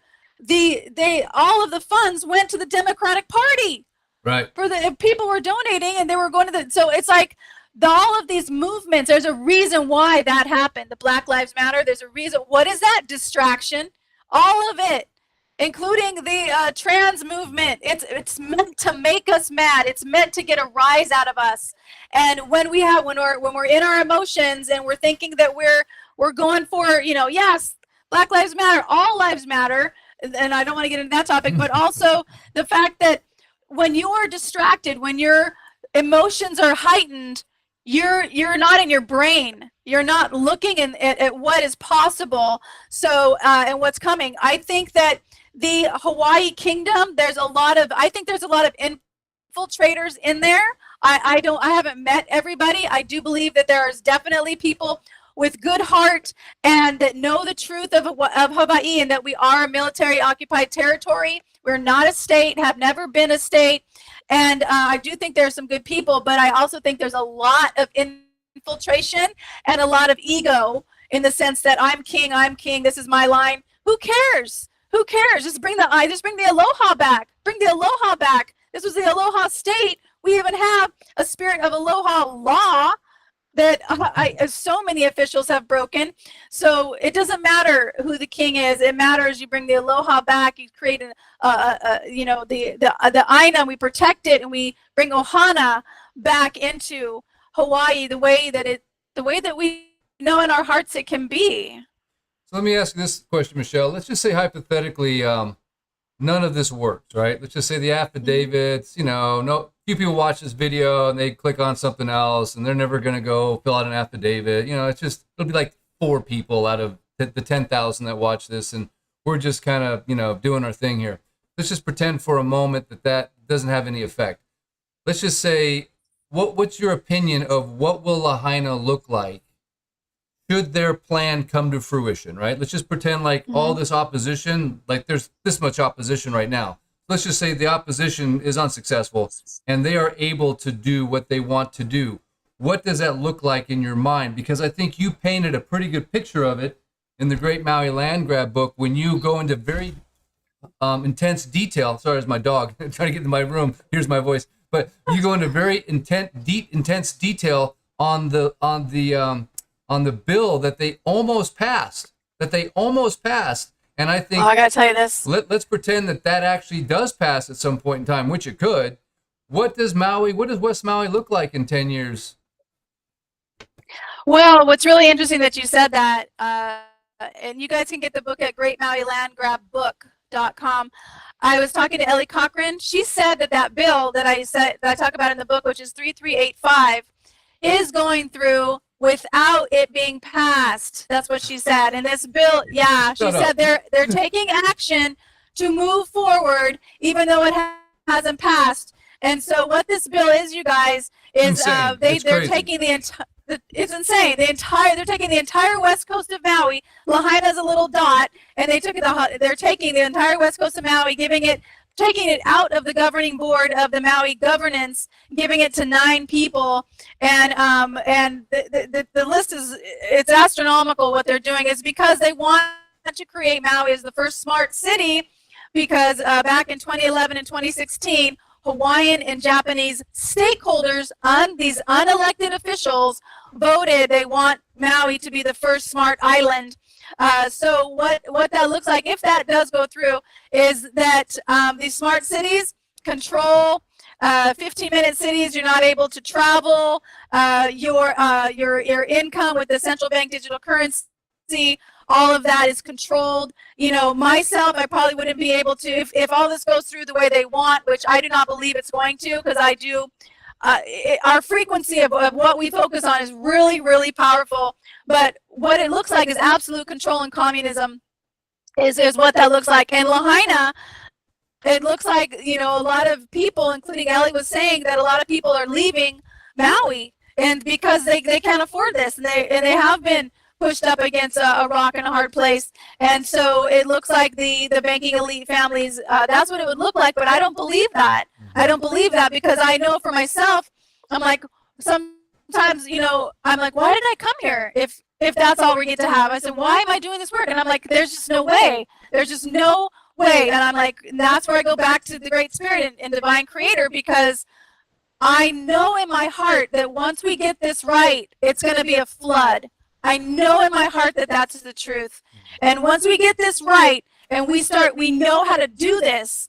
all of the funds went to the Democratic Party. Right. For the people were donating, and they were going to so it's like all of these movements, there's a reason why that happened. The Black Lives Matter, there's a reason. What is that? Distraction. All of it, including the trans movement. It's meant to make us mad. It's meant to get a rise out of us. And when we're in our emotions and we're thinking that we're going for, yes, Black Lives Matter, all lives matter. And I don't want to get into that topic, but also the fact that when you are distracted, when your emotions are heightened, you're not in your brain. You're not looking at what is possible. So and what's coming. I think that the Hawaii Kingdom, I think there's a lot of infiltrators in there. I haven't met everybody. I do believe that there is definitely people with good heart and that know the truth of Hawaii, and that we are a military occupied territory. We're not a state, have never been a state. And I do think there's some good people, but I also think there's a lot of infiltration and a lot of ego, in the sense that I'm king, this is my line. Who cares? Who cares? Just bring the aloha back. Bring the aloha back. This was the aloha state. We even have a spirit of aloha law. that so many officials have broken. So it doesn't matter who the king is. It matters you bring the aloha back. You create you know, the aina. We protect it, and we bring ohana back into Hawaii the way that we know in our hearts it can be. So let me ask you this question, Michelle. Let's just say hypothetically, none of this works, right? Let's just say the affidavits, you know, no few people watch this video and they click on something else and they're never going to go fill out an affidavit. You know, it'll be like 4 people out of the 10,000 that watch this, and we're just kind of, you know, doing our thing here. Let's just pretend for a moment that doesn't have any effect. Let's just say, what's your opinion of what will Lahaina look like should their plan come to fruition, right? Let's just pretend like all this opposition, like there's this much opposition right now. Let's just say the opposition is unsuccessful and they are able to do what they want to do. What does that look like in your mind? Because I think you painted a pretty good picture of it in the Great Maui Land Grab book when you go into very intense detail. Sorry, it's my dog trying to get into my room. Here's my voice. But you go into very intense detail on the bill that they almost passed. And I think, I gotta tell you this. Let's pretend that actually does pass at some point in time, which it could. What does West Maui look like in 10 years? Well, what's really interesting that you said that, and you guys can get the book at greatmauilandgrabbook.com. I was talking to Ellie Cochran. She said that bill that I talk about in the book, which is 3385, is going through without it being passed. That's what she said. And this bill, yeah, she said they're taking action to move forward, even though it hasn't passed. And so what this bill is, you guys, is they're taking it's insane. They're taking the entire west coast of Maui. Lahaina's a little dot, and they're taking the entire west coast of Maui, taking it out of the governing board of the Maui governance, giving it to 9 people, and the list it's astronomical. What they're doing is because they want to create Maui as the first smart city, because back in 2011 and 2016, Hawaiian and Japanese stakeholders, these unelected officials, voted they want Maui to be the first smart island. So what that looks like, if that does go through, is that these smart cities control 15-minute cities. You're not able to travel. Your income with the central bank digital currency, all of that is controlled. You know, myself, I probably wouldn't be able to, if all this goes through the way they want, which I do not believe it's going to, because I do. Our frequency of what we focus on is really, really powerful. But what it looks like is absolute control and communism is what that looks like. And Lahaina, it looks like, you know, a lot of people, including Ellie was saying, that a lot of people are leaving Maui, and because they can't afford this, and they have been pushed up against a rock and a hard place. And so it looks like the banking elite families, that's what it would look like. But I don't believe that. I don't believe that, because I know for myself, I'm like, sometimes, you know, I'm like, why did I come here if that's all we get to have? I said, why am I doing this work? And I'm like, there's just no way. There's just no way. And I'm like, that's where I go back to the Great Spirit and Divine Creator, because I know in my heart that once we get this right, it's going to be a flood. I know in my heart that that's the truth. And once we get this right and we know how to do this,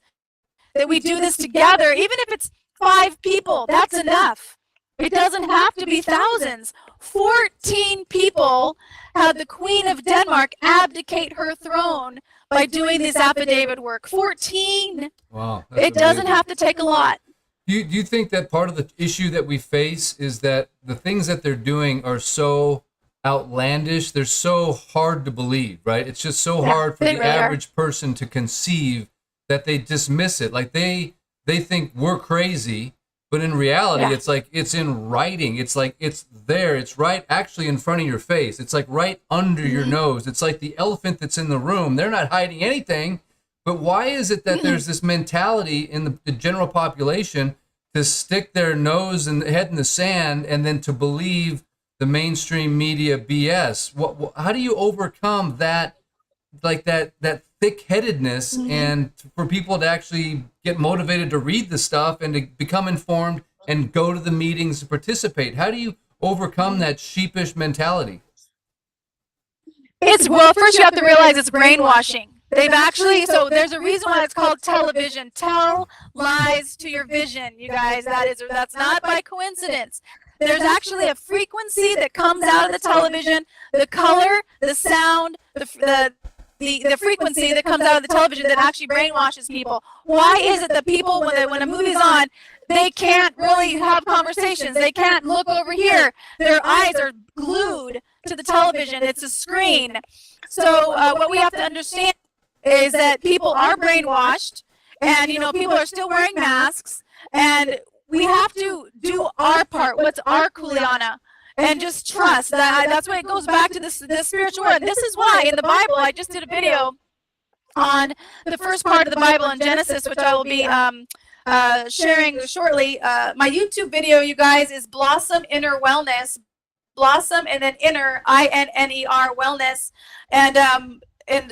that we do this together, even if it's 5 people, that's enough. It doesn't have to be thousands. 14 people had the Queen of Denmark abdicate her throne by doing this affidavit work. 14. Wow. It doesn't have to take a lot. Do you think that part of the issue that we face is that the things that they're doing are so outlandish, they're so hard to believe, right? It's just so hard for the average person to conceive that they dismiss it. Like they think we're crazy, but in reality, it's like it's in writing. It's like it's there. It's right actually in front of your face. It's like right under your nose. It's like the elephant that's in the room. They're not hiding anything. But why is it that there's this mentality in the general population to stick their nose and head in the sand and then to believe the mainstream media BS? How do you overcome that, like that thick-headedness, and for people to actually get motivated to read the stuff and to become informed and go to the meetings and participate? How do you overcome that sheepish mentality? Well, first you have to realize it's brainwashing. They've actually, so there's a reason why it's called television. Tell lies to your vision, you guys. That's not by coincidence. There's actually a frequency that comes out of the television, the color, the sound, the frequency that comes out of the television that actually brainwashes people. Why is it that people, when a movie's on, they can't really have conversations? They can't look over here. Their eyes are glued to the television. It's a screen. So what we have to understand is that people are brainwashed, and people are still wearing masks, and we have to do our part. What's our kuleana? And just trust. That's why it goes back to this spiritual word. This is why in the Bible, I just did a video on the first part of the Bible in Genesis, which I will be sharing shortly. My YouTube video, you guys, is Blossom Inner Wellness. Blossom and then Inner, INNER Wellness. And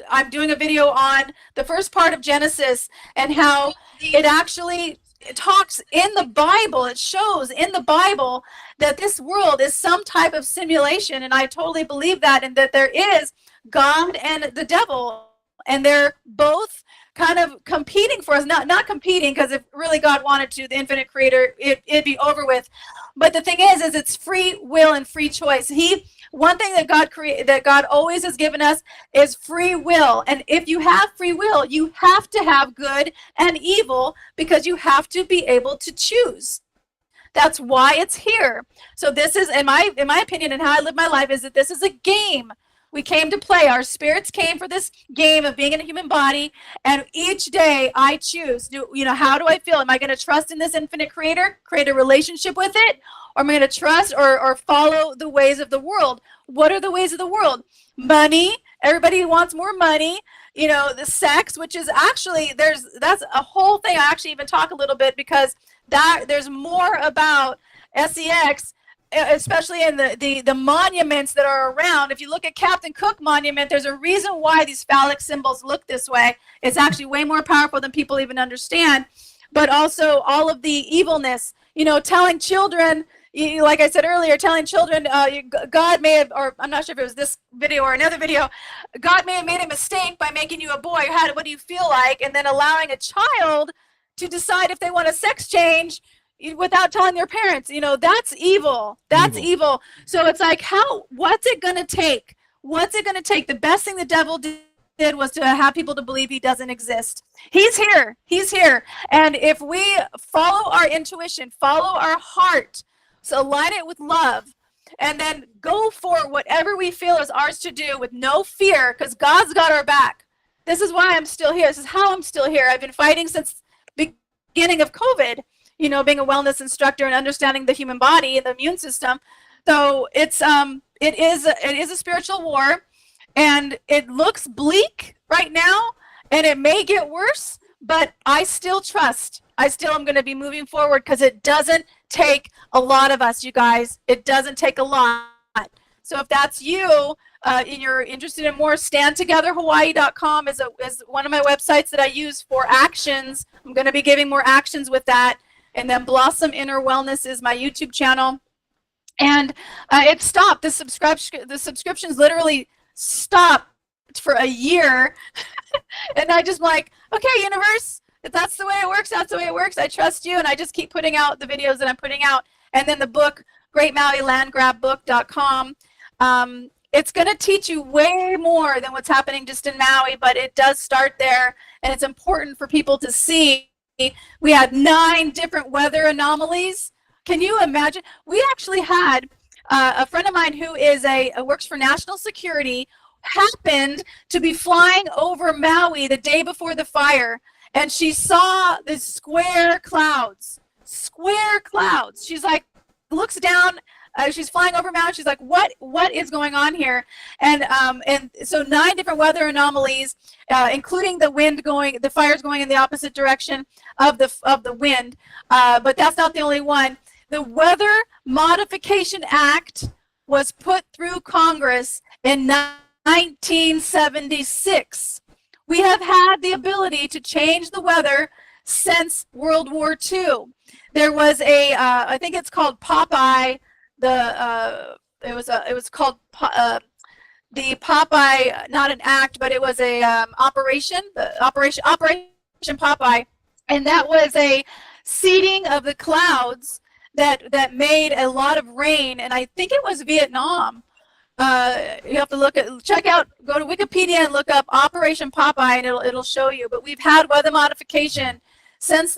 I'm doing a video on the first part of Genesis and how it actually talks in the Bible. It shows in the Bible that this world is some type of simulation, and I totally believe that, and that there is God and the devil, and they're both kind of competing for us. Not competing, because if really God wanted to, the infinite creator, it'd be over with. But the thing is it's free will and free choice. One thing that God always has given us is free will. And if you have free will, you have to have good and evil, because you have to be able to choose. That's why it's here. So this is, in my opinion, and how I live my life, is that this is a game. We came to play. Our spirits came for this game of being in a human body, and each day I choose. How do I feel? Am I going to trust in this infinite creator, create a relationship with it, or am I going to trust or follow the ways of the world? What are the ways of the world? Money. Everybody wants more money. The sex, which is actually, that's a whole thing. I actually even talk a little bit, because there's more about sex, especially in the monuments that are around. If you look at Captain Cook Monument, there's a reason why these phallic symbols look this way. It's actually way more powerful than people even understand. But also all of the evilness, telling children, like I said earlier, telling children, God may have, or I'm not sure if it was this video or another video, God may have made a mistake by making you a boy. What do you feel like? And then allowing a child to decide if they want a sex change without telling their parents. That's evil. That's evil. So it's like, what's it going to take? What's it going to take? The best thing the devil did was to have people to believe he doesn't exist. He's here. He's here. And if we follow our intuition, follow our heart, so align it with love, and then go for whatever we feel is ours to do with no fear, because God's got our back. This is why I'm still here. This is how I'm still here. I've been fighting since the beginning of COVID, being a wellness instructor and understanding the human body and the immune system. So it is a spiritual war, and it looks bleak right now, and it may get worse, but I still trust. I still am going to be moving forward, because it doesn't take a lot of us, you guys. It doesn't take a lot. So if that's you, and you're interested in more, standtogetherhawaii.com is one of my websites that I use for actions. I'm going to be giving more actions with that. And then Blossom Inner Wellness is my YouTube channel. And it stopped. The subscriptions literally stopped for a year. And I just like, okay, universe, if that's the way it works, that's the way it works. I trust you. And I just keep putting out the videos that I'm putting out. And then the book, Great Maui Land Grab book.com. It's going to teach you way more than what's happening just in Maui, but it does start there. And it's important for people to see. We had 9 different weather anomalies. Can you imagine? We actually had a friend of mine who is works for national security, happened to be flying over Maui the day before the fire, and she saw the square clouds. She's like, looks down. She's flying over Maui. She's like, what is going on here? And so 9 different weather anomalies, including the fires going in the opposite direction of the wind. But that's not the only one. The Weather Modification Act was put through Congress in 1976. We have had the ability to change the weather since World War II. There was I think it's called Popeye, it was called the Popeye, not an act, but it was a Operation Popeye, and that was a seeding of the clouds that made a lot of rain, and I think it was Vietnam. You have to go to Wikipedia and look up Operation Popeye, and it'll show you. But we've had weather modification since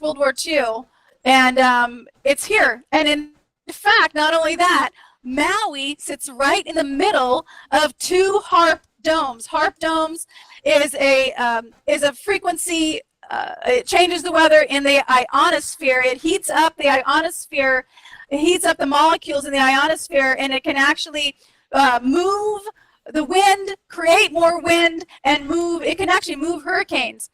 World War II, and it's here. And in fact, not only that, Maui sits right in the middle of two HAARP domes. HAARP domes is a frequency. It changes the weather in the ionosphere. It heats up the ionosphere. It heats up the molecules in the ionosphere, and it can actually move the wind, create more wind, and move. It can actually move hurricanes.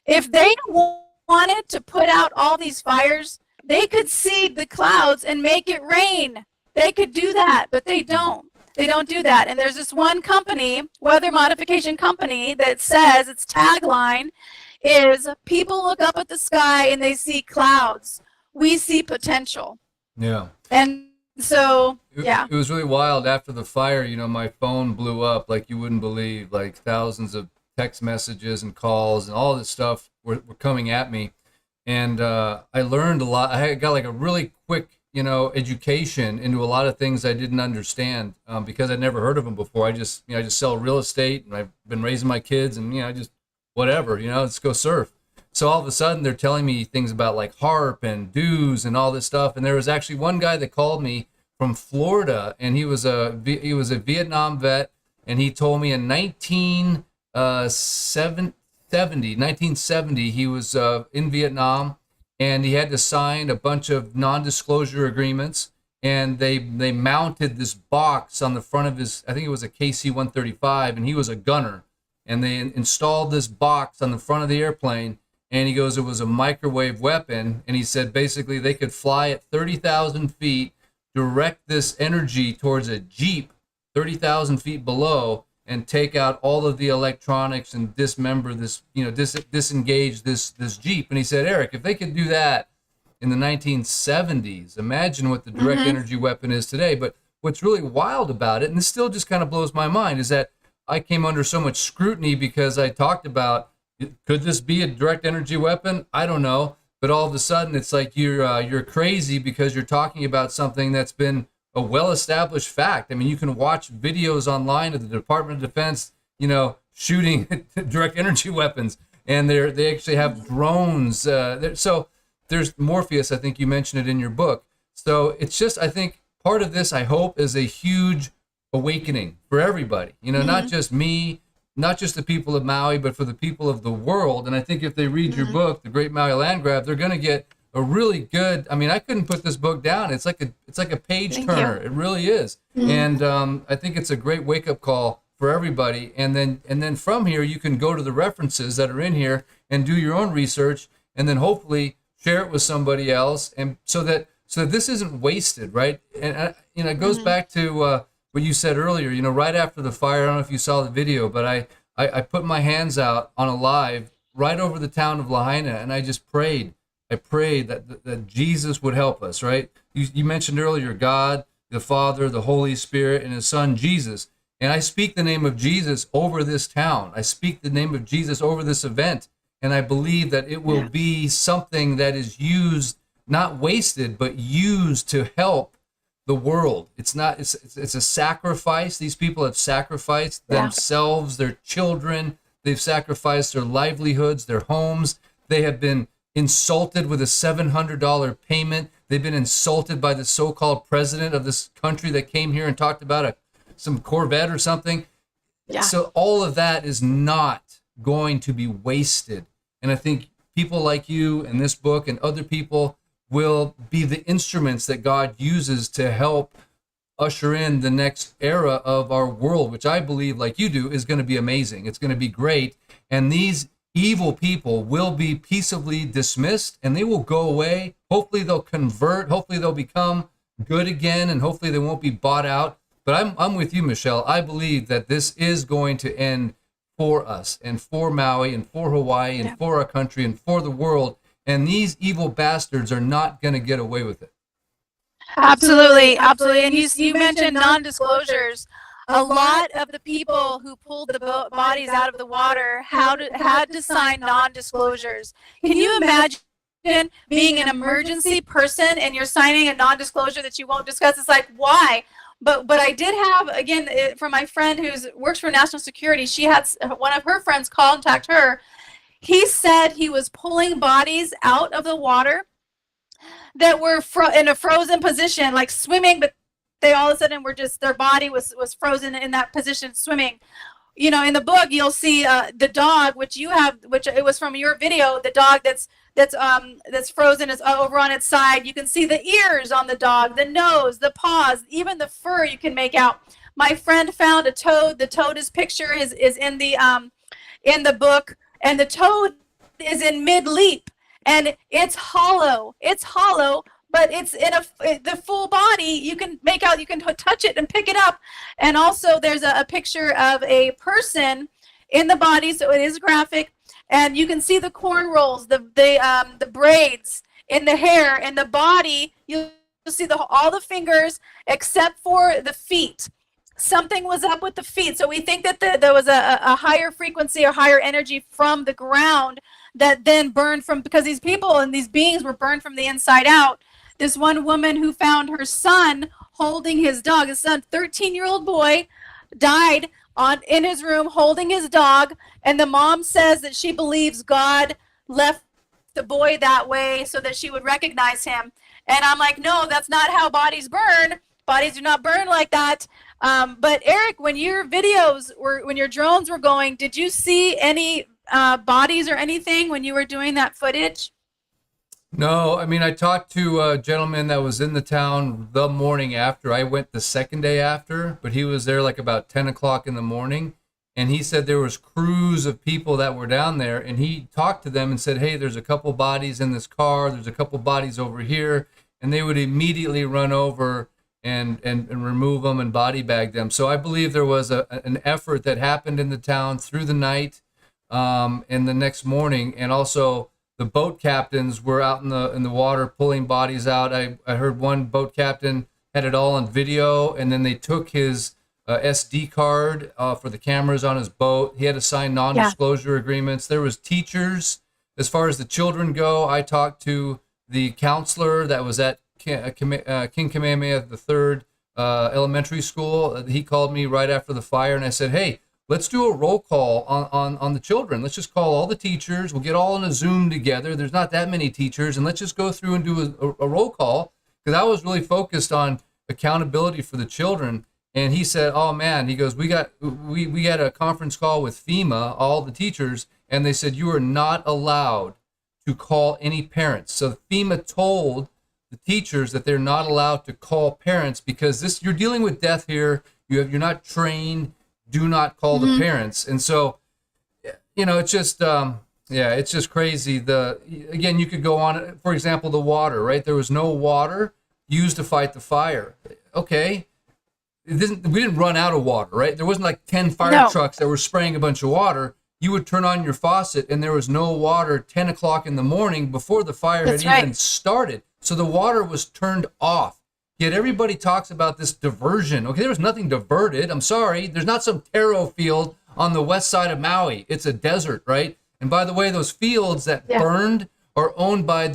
If they wanted to put out all these fires, they could seed the clouds and make it rain. They could do that, but they don't. They don't do that. And there's this one company, weather modification company, that says its tagline is, people look up at the sky and they see clouds. We see potential. Yeah. And so, yeah. It was really wild. After the fire, my phone blew up like you wouldn't believe. Like thousands of text messages and calls and all this stuff were coming at me. And I learned a lot. I got like a really quick, education into a lot of things I didn't understand because I'd never heard of them before. I just sell real estate, and I've been raising my kids, and just whatever, let's go surf. So all of a sudden they're telling me things about like HAARP and dues and all this stuff. And there was actually one guy that called me from Florida, and he was a Vietnam vet, and he told me in 1970 he was in Vietnam, and he had to sign a bunch of non-disclosure agreements, and they mounted this box on the front of his, I think it was a KC-135, and he was a gunner, and they installed this box on the front of the airplane, and he goes, it was a microwave weapon, and he said basically they could fly at 30,000 feet, direct this energy towards a Jeep 30,000 feet below, and take out all of the electronics and dismember this, disengage this Jeep. And he said, Eric, if they could do that in the 1970s, imagine what the direct energy weapon is today. But what's really wild about it, and this still just kind of blows my mind, is that I came under so much scrutiny because I talked about, could this be a direct energy weapon? I don't know. But all of a sudden, it's like you're crazy because you're talking about something that's been a well-established fact. I mean, you can watch videos online of the Department of Defense, shooting direct energy weapons, and they actually have drones. So there's Morpheus. I think you mentioned it in your book. So it's just, I think part of this, I hope, is a huge awakening for everybody. Not just me, not just the people of Maui, but for the people of the world. And I think if they read your book, The Great Maui Land Grab, they're going to get a really good, I couldn't put this book down. It's like a page turner. It really is. And I think it's a great wake-up call for everybody. And then from here, you can go to the references that are in here and do your own research, and then hopefully share it with somebody else, and so that this isn't wasted, right? And it goes back to what you said earlier. Right after the fire, I don't know if you saw the video, but I put my hands out on a live right over the town of Lahaina, and I just prayed. I prayed that Jesus would help us, right? You mentioned earlier God, the Father, the Holy Spirit, and His Son, Jesus. And I speak the name of Jesus over this town. I speak the name of Jesus over this event. And I believe that it will be something that is used, not wasted, but used to help the world. It's a sacrifice. These people have sacrificed themselves, their children. They've sacrificed their livelihoods, their homes. They have been insulted with a $700 payment. They've been insulted by the so-called president of this country that came here and talked about some Corvette or something. Yeah. So all of that is not going to be wasted. And I think people like you and this book and other people will be the instruments that God uses to help usher in the next era of our world, which I believe, like you do, is going to be amazing. It's going to be great. And these evil people will be peaceably dismissed, and they will go away. Hopefully they'll convert. Hopefully they'll become good again, and hopefully they won't be bought out. But I'm with you, Michelle. I believe that this is going to end for us and for Maui and for Hawaii and for our country and for the world. And these evil bastards are not going to get away with it. Absolutely, absolutely. And you mentioned non-disclosures. A lot of the people who pulled the bodies out of the water had to sign non-disclosures. Can you imagine being an emergency person and you're signing a non-disclosure that you won't discuss? It's like, why? But I did have, again, from my friend who works for national security, she had one of her friends contact her. He said he was pulling bodies out of the water that were in a frozen position, like swimming, but they all of a sudden were just, their body was frozen in that position swimming. You know, in the book you'll see the dog, which you have, which it was from your video, the dog that's frozen is over on its side. You can see the ears on the dog, the nose, the paws, even the fur you can make out. My friend found a toad. The toad is picture is in the book, and the toad is in mid leap, and it's hollow. It's hollow, but it's in the full body. You can make out, you can touch it and pick it up. And also there's a picture of a person in the body, so it is graphic, and you can see the corn rolls, the braids in the hair, and the body. You'll see all the fingers except for the feet. Something was up with the feet. So we think that there was a higher frequency or higher energy from the ground that then burned from, because these people and these beings were burned from the inside out. This one woman who found her son holding his dog, his son, 13-year-old boy, died in his room holding his dog. And the mom says that she believes God left the boy that way so that she would recognize him. And I'm like, no, that's not how bodies burn. Bodies do not burn like that. But Eric, when your when your drones were going, did you see any bodies or anything when you were doing that footage? No, I mean, I talked to a gentleman that was in the town the morning after. I went the second day after, but he was there like about 10 o'clock in the morning. And he said there was crews of people that were down there, and he talked to them and said, hey, there's a couple bodies in this car. There's a couple bodies over here. And they would immediately run over and remove them and body bag them. So I believe there was an effort that happened in the town through the night and the next morning. And also the boat captains were out in the water pulling bodies out. I heard one boat captain had it all on video, and then they took his SD card for the cameras on his boat. He had to sign non-disclosure agreements. There was teachers. As far as the children go, I talked to the counselor that was at King Kamehameha III elementary school. He called me right after the fire, and I said, hey, let's do a roll call on the children. Let's just call all the teachers. We'll get all in a Zoom together. There's not that many teachers, and let's just go through and do a roll call, because I was really focused on accountability for the children. And he said, oh man, he goes, we had a conference call with FEMA, all the teachers, and they said you are not allowed to call any parents. So FEMA told the teachers that they're not allowed to call parents, because you're dealing with death here. You're not trained. Do not call the parents. And so, it's just it's just crazy. Again, you could go on. For example, the water, right? There was no water used to fight the fire. Okay, we didn't run out of water, right? There wasn't like 10 fire trucks that were spraying a bunch of water. You would turn on your faucet and there was no water 10 o'clock in the morning before the fire had even started. So the water was turned off. Yet everybody talks about this diversion. Okay, there was nothing diverted. I'm sorry. There's not some taro field on the west side of Maui. It's a desert, right? And by the way, those fields that burned are owned by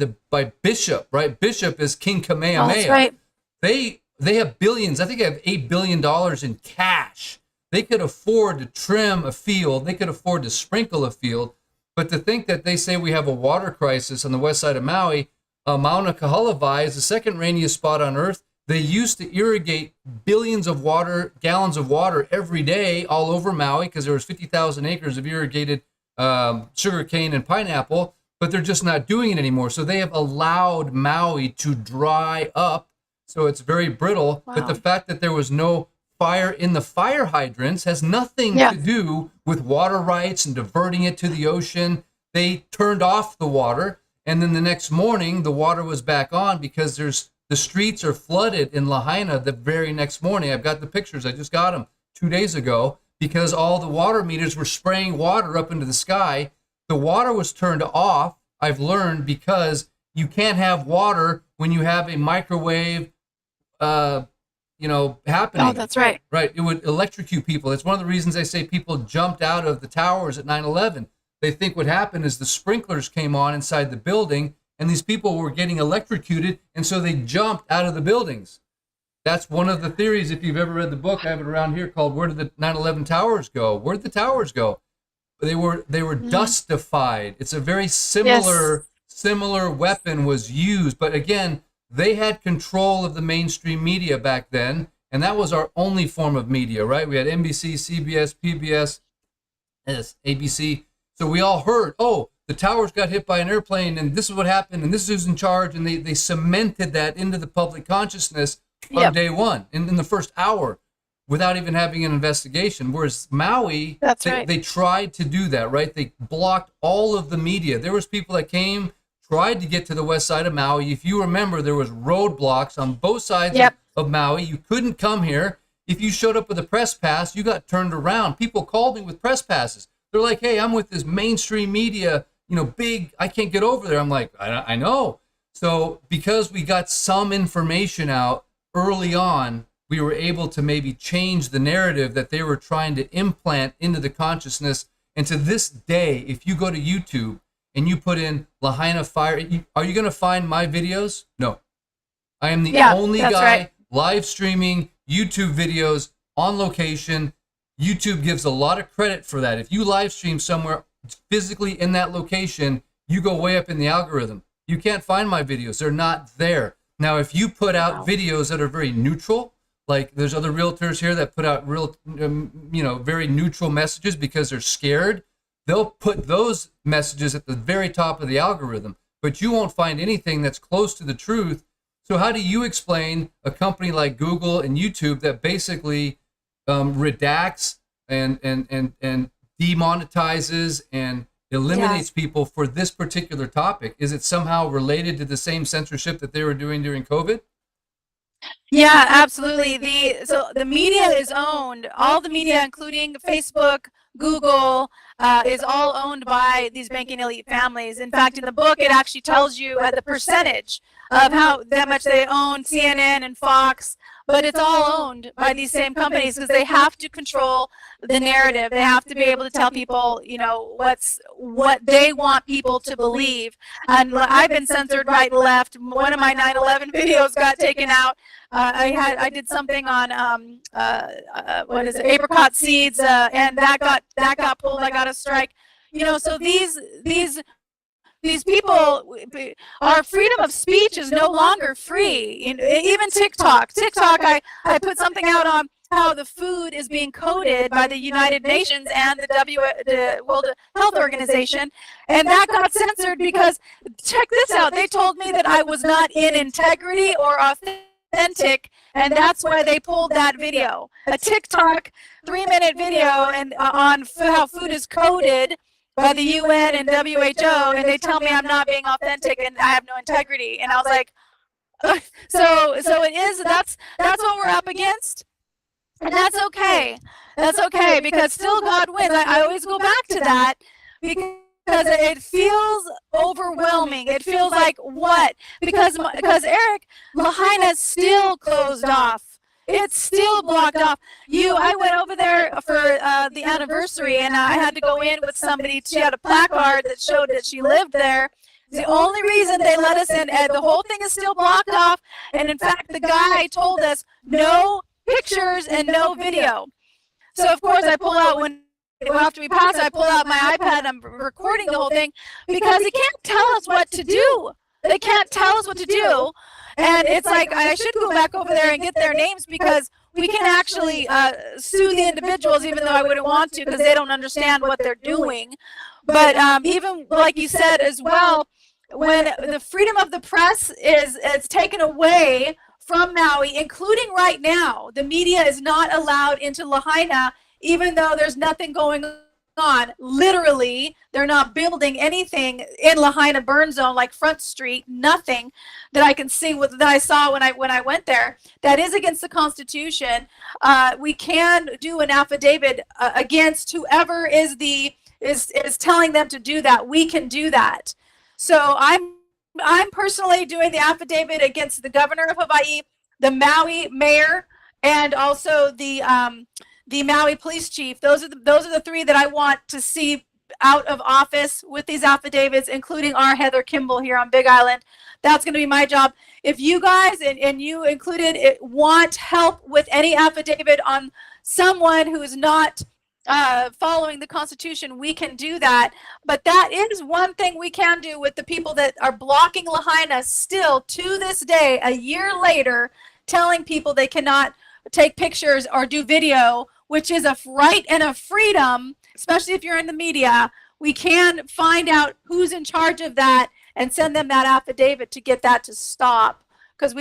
Bishop, right? Bishop is King Kamehameha. Oh, that's right. They have billions. I think they have $8 billion in cash. They could afford to trim a field. They could afford to sprinkle a field. But to think that they say we have a water crisis on the west side of Maui, Mauna Kahalavai is the second rainiest spot on Earth. They used to irrigate billions of gallons of water every day all over Maui, because there was 50,000 acres of irrigated sugarcane and pineapple, but they're just not doing it anymore. So they have allowed Maui to dry up, so it's very brittle. Wow. But the fact that there was no fire in the fire hydrants has nothing to do with water rights and diverting it to the ocean. They turned off the water, and then the next morning the water was back on, because the streets are flooded in Lahaina the very next morning. I've got the pictures. I just got them 2 days ago, because all the water meters were spraying water up into the sky. The water was turned off, I've learned, because you can't have water when you have a microwave happening. Oh, that's right. Right. It would electrocute people. It's one of the reasons they say people jumped out of the towers at 9/11. They think what happened is the sprinklers came on inside the building and these people were getting electrocuted. And so they jumped out of the buildings. That's one of the theories. If you've ever read the book, I have it around here, called Where Did the 9/11 Towers Go? Where did the towers go? They were dustified. It's a very similar weapon was used. But again, they had control of the mainstream media back then. And that was our only form of media, right? We had NBC, CBS, PBS, ABC. So we all heard, oh, the towers got hit by an airplane and this is what happened and this is who's in charge. And they cemented that into the public consciousness on day one, in the first hour, without even having an investigation. Whereas Maui, they tried to do that, right? They blocked all of the media. There was people that came, tried to get to the west side of Maui. If you remember, there was roadblocks on both sides of Maui. You couldn't come here. If you showed up with a press pass, you got turned around. People called me with press passes. They're like, hey, I'm with this mainstream media, big, I can't get over there. I'm like, I know. So because we got some information out early on, we were able to maybe change the narrative that they were trying to implant into the consciousness. And to this day, if you go to YouTube and you put in Lahaina fire, are you going to find my videos? No. I am the only guy live streaming YouTube videos on location. YouTube gives a lot of credit for that. If you live stream somewhere physically in that location, you go way up in the algorithm. You can't find my videos. They're not there. Now, if you put out videos that are very neutral, like there's other realtors here that put out real, very neutral messages because they're scared, they'll put those messages at the very top of the algorithm, but you won't find anything that's close to the truth. So how do you explain a company like Google and YouTube that basically redacts and demonetizes and eliminates people for this particular topic? Is it somehow related to the same censorship that they were doing during COVID? Yeah, absolutely. The media is owned. All the media, including Facebook, Google, is all owned by these banking elite families. In fact, in the book, it actually tells you the percentage of how much they own CNN and Fox, but it's all owned by these same companies because they have to control the narrative. They have to be able to tell people, what they want people to believe. And I've been censored right and left. One of my 9/11 videos got taken out. I did something on apricot seeds, and that got pulled. I got a strike. So these people, our freedom of speech is no longer free. Even TikTok, I put something out on how the food is being coded by the United Nations and the World Health Organization, and that got censored because, check this out, they told me that I was not in integrity or authentic, and that's why they pulled that video. A TikTok 3-minute video and on how food is coded by the UN and WHO, and they tell me I'm not being authentic and I have no integrity. And I was like, so it is, that's what we're up against. And that's okay. That's okay, because still God wins. I always go back to that because it feels overwhelming. It feels like what? Because Eric, Lahaina's still closed off. It's still blocked off. I went over there for the anniversary, and I had to go in with somebody. She had a placard that showed that she lived there. It's the only reason they let us in, and the whole thing is still blocked off. And in fact, the guy told us no pictures and no video. So of course, I pull out after we pass, I pull out my iPad. I'm recording the whole thing because they can't tell us what to do. They can't tell us what to do. And it's like, I should go back over there and get their names because we can actually sue the individuals, even though I wouldn't want to because they don't understand what they're doing. But even like you said as well, when the freedom of the press is taken away from Maui, including right now, the media is not allowed into Lahaina, even though there's nothing going on. Literally, they're not building anything in Lahaina burn zone like Front Street, nothing that I can see that I saw when I went there. That is against the Constitution. We can do an affidavit against whoever is telling them to do that. We can do that. So I'm personally doing the affidavit against the governor of Hawaii, the Maui mayor, and also the Maui police chief. Those are the three that I want to see out of office with these affidavits, including our Heather Kimball here on Big Island. That's going to be my job. If you guys, and you included, want help with any affidavit on someone who is not following the Constitution, we can do that. But that is one thing we can do with the people that are blocking Lahaina still to this day, a year later, telling people they cannot take pictures or do video, which is a right and a freedom, especially if you're in the media. We can find out who's in charge of that and send them that affidavit to get that to stop. Because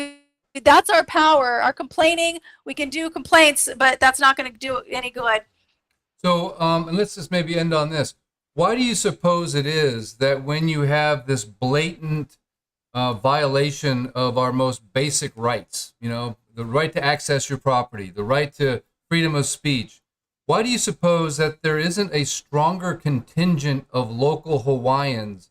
that's our power. Our complaining, we can do complaints, but that's not going to do any good. So, and let's just maybe end on this. Why do you suppose it is that when you have this blatant violation of our most basic rights, you know, the right to access your property, the right to freedom of speech, why do you suppose that there isn't a stronger contingent of local Hawaiians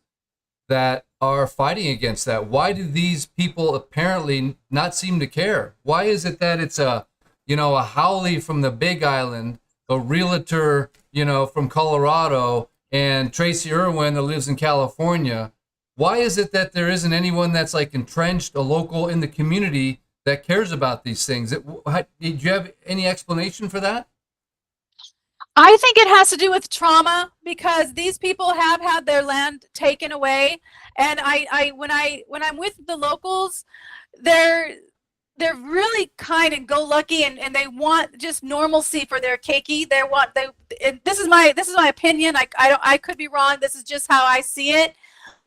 that are fighting against that? Why do these people apparently not seem to care? Why is it that it's a haole from the Big Island, a realtor, from Colorado, and Tracy Irwin that lives in California? Why is it that there isn't anyone that's like entrenched, a local in the community that cares about these things? Do you have any explanation for that? I think it has to do with trauma, because these people have had their land taken away. And when I'm with the locals, they're really kind of go lucky, and they want just normalcy for their keiki. This is my opinion. I could be wrong. This is just how I see it.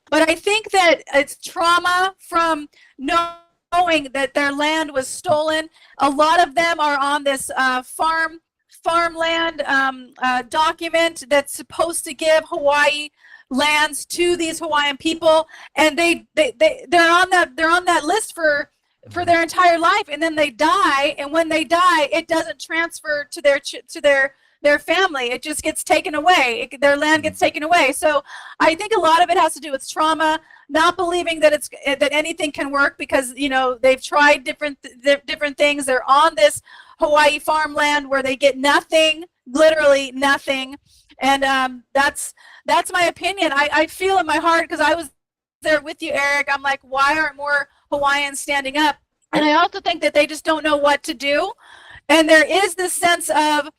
But I think that it's trauma from knowing that their land was stolen. A lot of them are on this farmland document that's supposed to give Hawaii lands to these Hawaiian people, and they're on that list for their entire life, and then they die, and when they die, it doesn't transfer to their family. It just gets taken away. Their land gets taken away. So I think a lot of it has to do with trauma, not believing that anything can work, because they've tried different things. They're on this Hawaii farmland where they get nothing, literally nothing. And that's my opinion. I feel in my heart, because I was there with you, Eric. I'm like, why aren't more Hawaiians standing up? And I also think that they just don't know what to do. And there is this sense of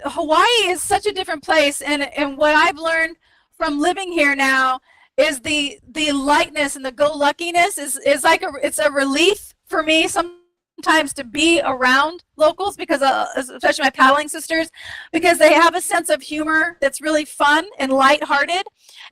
Hawaii is such a different place. And what I've learned from living here now is the lightness and the go-luckiness is like it's a relief for me sometimes to be around locals, because especially my paddling sisters, because they have a sense of humor that's really fun and lighthearted.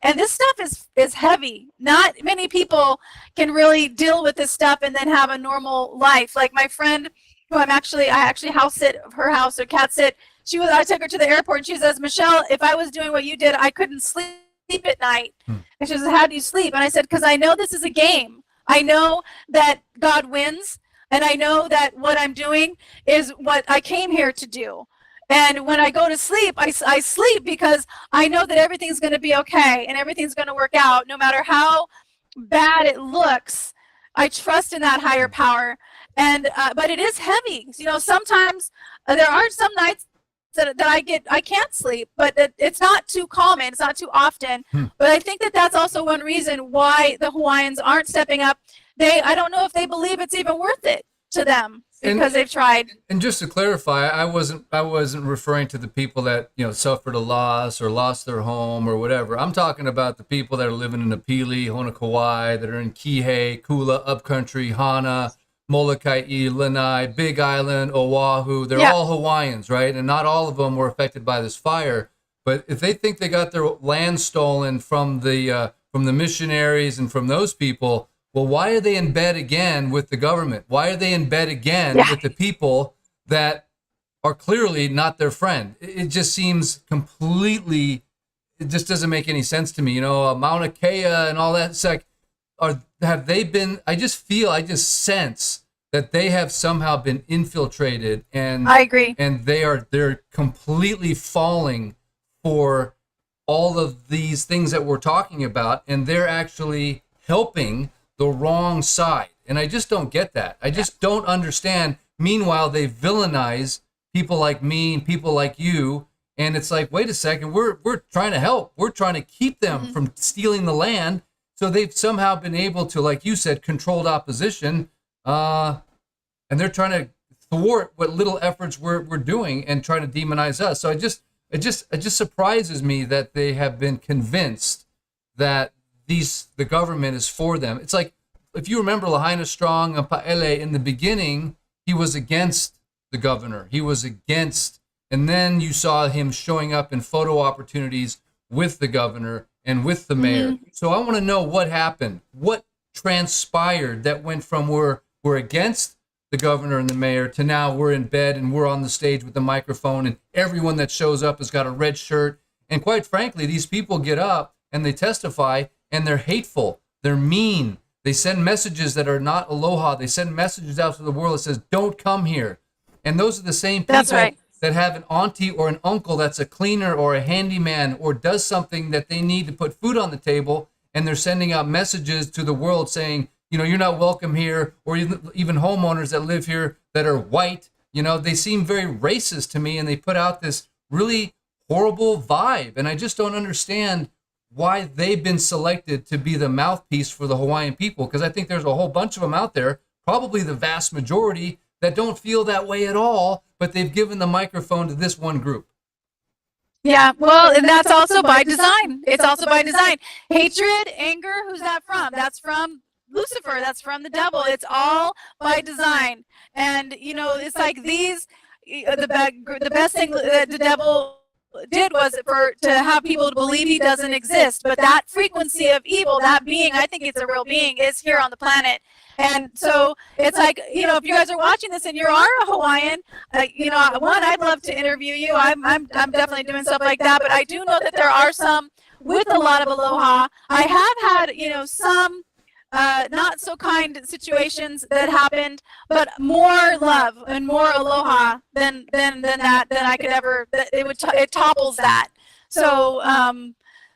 And this stuff is heavy. Not many people can really deal with this stuff and then have a normal life. Like my friend, who I actually house sit her house or cat sit. I took her to the airport, and she says, Michelle, if I was doing what you did, I couldn't sleep at night. And she says, how do you sleep? And I said, because I know this is a game. I know that God wins, and I know that what I'm doing is what I came here to do. And when I go to sleep, I sleep because I know that everything's going to be okay and everything's going to work out, no matter how bad it looks. I trust in that higher power. And but it is heavy. Sometimes there are some nights that I can't sleep, but it's not too common. It's not too often. But I think that that's also one reason why the Hawaiians aren't stepping up. I don't know if they believe it's even worth it to them, because they've tried. And just to clarify, I wasn't referring to the people that suffered a loss or lost their home or whatever. I'm talking about the people that are living in Apili, Honokawai, that are in Kihei, Kula, Upcountry, Hana, Molokai, Lanai, Big Island, Oahu. They're all Hawaiians, right? And not all of them were affected by this fire. But if they think they got their land stolen from the missionaries and from those people, well, why are they in bed again with the government? Why are they in bed again with the people that are clearly not their friend? It just seems completely, it just doesn't make any sense to me. Mauna Kea and all that. It's like, have they been, I just sense that they have somehow been infiltrated, and I agree. And they're completely falling for all of these things that we're talking about, and they're actually helping the wrong side. And I just don't get that. I just don't understand. Meanwhile, they villainize people like me and people like you. And it's like, wait a second, we're trying to help. We're trying to keep them from stealing the land. So they've somehow been able to, like you said, controlled opposition. And they're trying to thwart what little efforts we're doing and trying to demonize us. So it just surprises me that they have been convinced that the government is for them. It's like, if you remember Lahaina Strong and Paele, in the beginning, he was against the governor. He was against, and then you saw him showing up in photo opportunities with the governor and with the mayor. So I want to know what happened. What transpired that went from we're against the governor and the mayor to now we're in bed and we're on the stage with the microphone and everyone that shows up has got a red shirt. And quite frankly, these people get up and they testify and they're hateful. They're mean. They send messages that are not aloha. They send messages out to the world that says, don't come here. And those are the same people that have an auntie or an uncle that's a cleaner or a handyman or does something that they need to put food on the table. And they're sending out messages to the world saying, you know, you're not welcome here. Or even homeowners that live here that are white, you know, they seem very racist to me. And they put out this really horrible vibe. And I just don't understand why they've been selected to be the mouthpiece for the Hawaiian people. Because I think there's a whole bunch of them out there, probably the vast majority, that don't feel that way at all, but they've given the microphone to this one group. Yeah, well, and that's also by design. It's also by design. Hatred, anger, who's that from? That's from Lucifer. That's from the devil. It's all by design. And, you know, it's like the best thing that the devil did was to have people to believe he doesn't exist. But that frequency of evil, that being, I think it's a real being, is here on the planet. And so it's like, you know, if you guys are watching this and you are a Hawaiian, you know, one, I'd love to interview you. I'm definitely doing stuff like that. But I do know that there are some with a lot of aloha. I have had, you know, some not so kind situations that happened, but more love and more aloha than I could ever. It topples that. So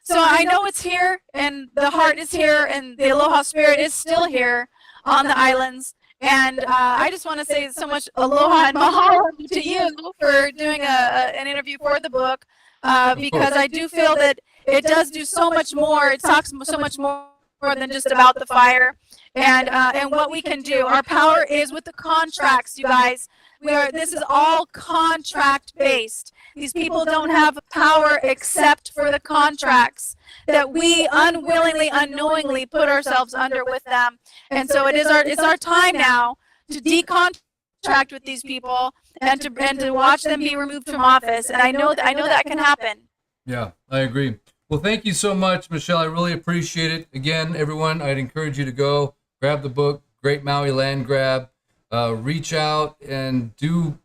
so I know it's here, and the heart is here, and the aloha spirit is still here on the islands. And I just want to say so much aloha and mahalo to you for doing an interview for the book, because I do feel that it does do so much more. It talks so much more than just about the fire and what we can do. Our power is with the contracts, you guys. This is all contract based. These people don't have power except for the contracts that we unwillingly, unknowingly put ourselves under with them. And so it's our time now to decontract with these people and to watch them be removed from office. And I know that can happen. Yeah, I agree. Well, thank you so much, Michelle. I really appreciate it. Again, everyone, I'd encourage you to go grab the book, Great Maui Land Grab. Reach out and do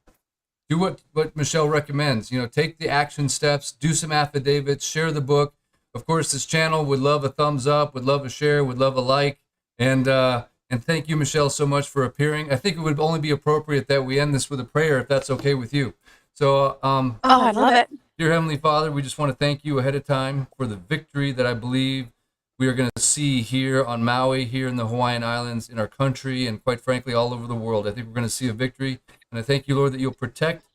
what Michelle recommends. You know, take the action steps, do some affidavits, share the book. Of course, this channel would love a thumbs up, would love a share, would love a like. And thank you, Michelle, so much for appearing. I think it would only be appropriate that we end this with a prayer, if that's okay with you. So, oh, I love it. Dear Heavenly Father, we just want to thank you ahead of time for the victory that I believe we are going to see here on Maui, here in the Hawaiian Islands, in our country, and quite frankly, all over the world. I think we're going to see a victory. And I thank you, Lord, that you'll protect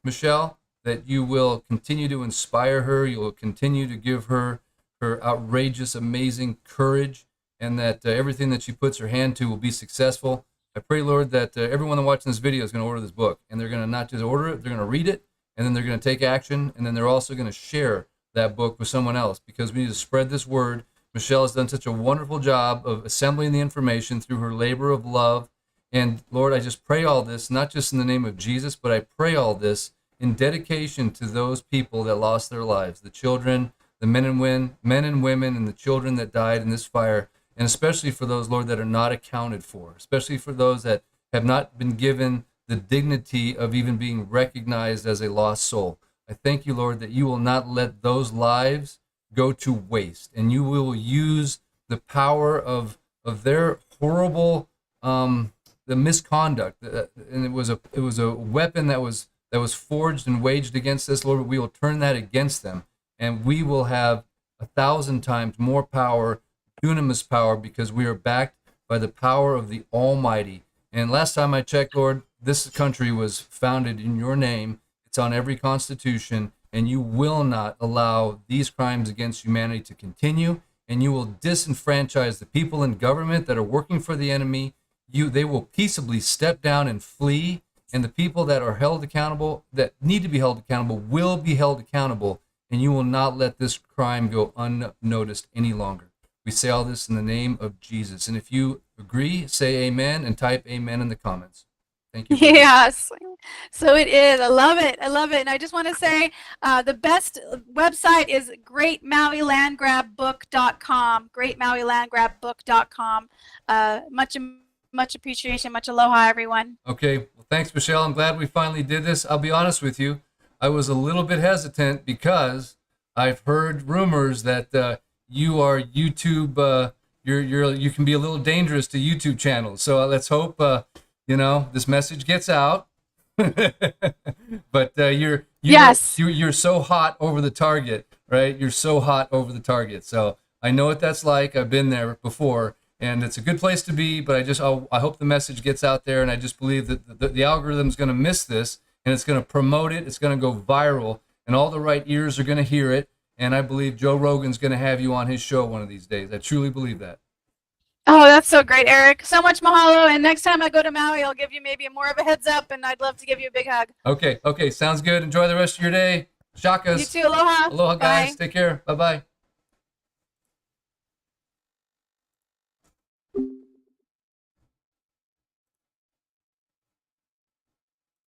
Michelle, that you will continue to inspire her, you will continue to give her outrageous, amazing courage, and that everything that she puts her hand to will be successful. I pray, Lord, that everyone that watching this video is going to order this book, and they're going to not just order it, they're going to read it, and then they're going to take action, and then they're also going to share that book with someone else, because we need to spread this word. Michelle has done such a wonderful job of assembling the information through her labor of love. And Lord, I just pray all this, not just in the name of Jesus, but I pray all this in dedication to those people that lost their lives, the children, the men and women, and the children that died in this fire, and especially for those, Lord, that are not accounted for, especially for those that have not been given the dignity of even being recognized as a lost soul. I thank you, Lord, that you will not let those lives go to waste, and you will use the power of their horrible the misconduct, and it was a weapon that was forged and waged against us, Lord. But we will turn that against them, and we will have 1,000 times more power, dunamis power, because we are backed by the power of the Almighty. And last time I checked, Lord, this country was founded in your name. It's on every constitution, and you will not allow these crimes against humanity to continue, and you will disenfranchise the people in government that are working for the enemy. They will peaceably step down and flee, and the people that are held accountable, that need to be held accountable, will be held accountable, and you will not let this crime go unnoticed any longer. We say all this in the name of Jesus. And if you agree, say amen and type amen in the comments. Thank you. Yes. So it is. I love it. I love it. And I just want to say the best website is greatmauilandgrabbook.com. Greatmauilandgrabbook.com. Much appreciation. Much aloha, everyone. Okay. Well, thanks, Michelle. I'm glad we finally did this. I'll be honest with you. I was a little bit hesitant because I've heard rumors that you are YouTube. You can be a little dangerous to YouTube channels. So let's hope this message gets out. But you're so hot over the target, right? You're so hot over the target. So I know what that's like. I've been there before, and it's a good place to be. But I hope the message gets out there, and I just believe that the algorithm's going to miss this, and it's going to promote it. It's going to go viral, and all the right ears are going to hear it. And I believe Joe Rogan's going to have you on his show one of these days. I truly believe that. Oh, that's so great, Eric. So much mahalo. And next time I go to Maui, I'll give you maybe more of a heads up, and I'd love to give you a big hug. Okay. Sounds good. Enjoy the rest of your day. Shakas. You too. Aloha. Aloha, guys. Bye. Take care. Bye-bye.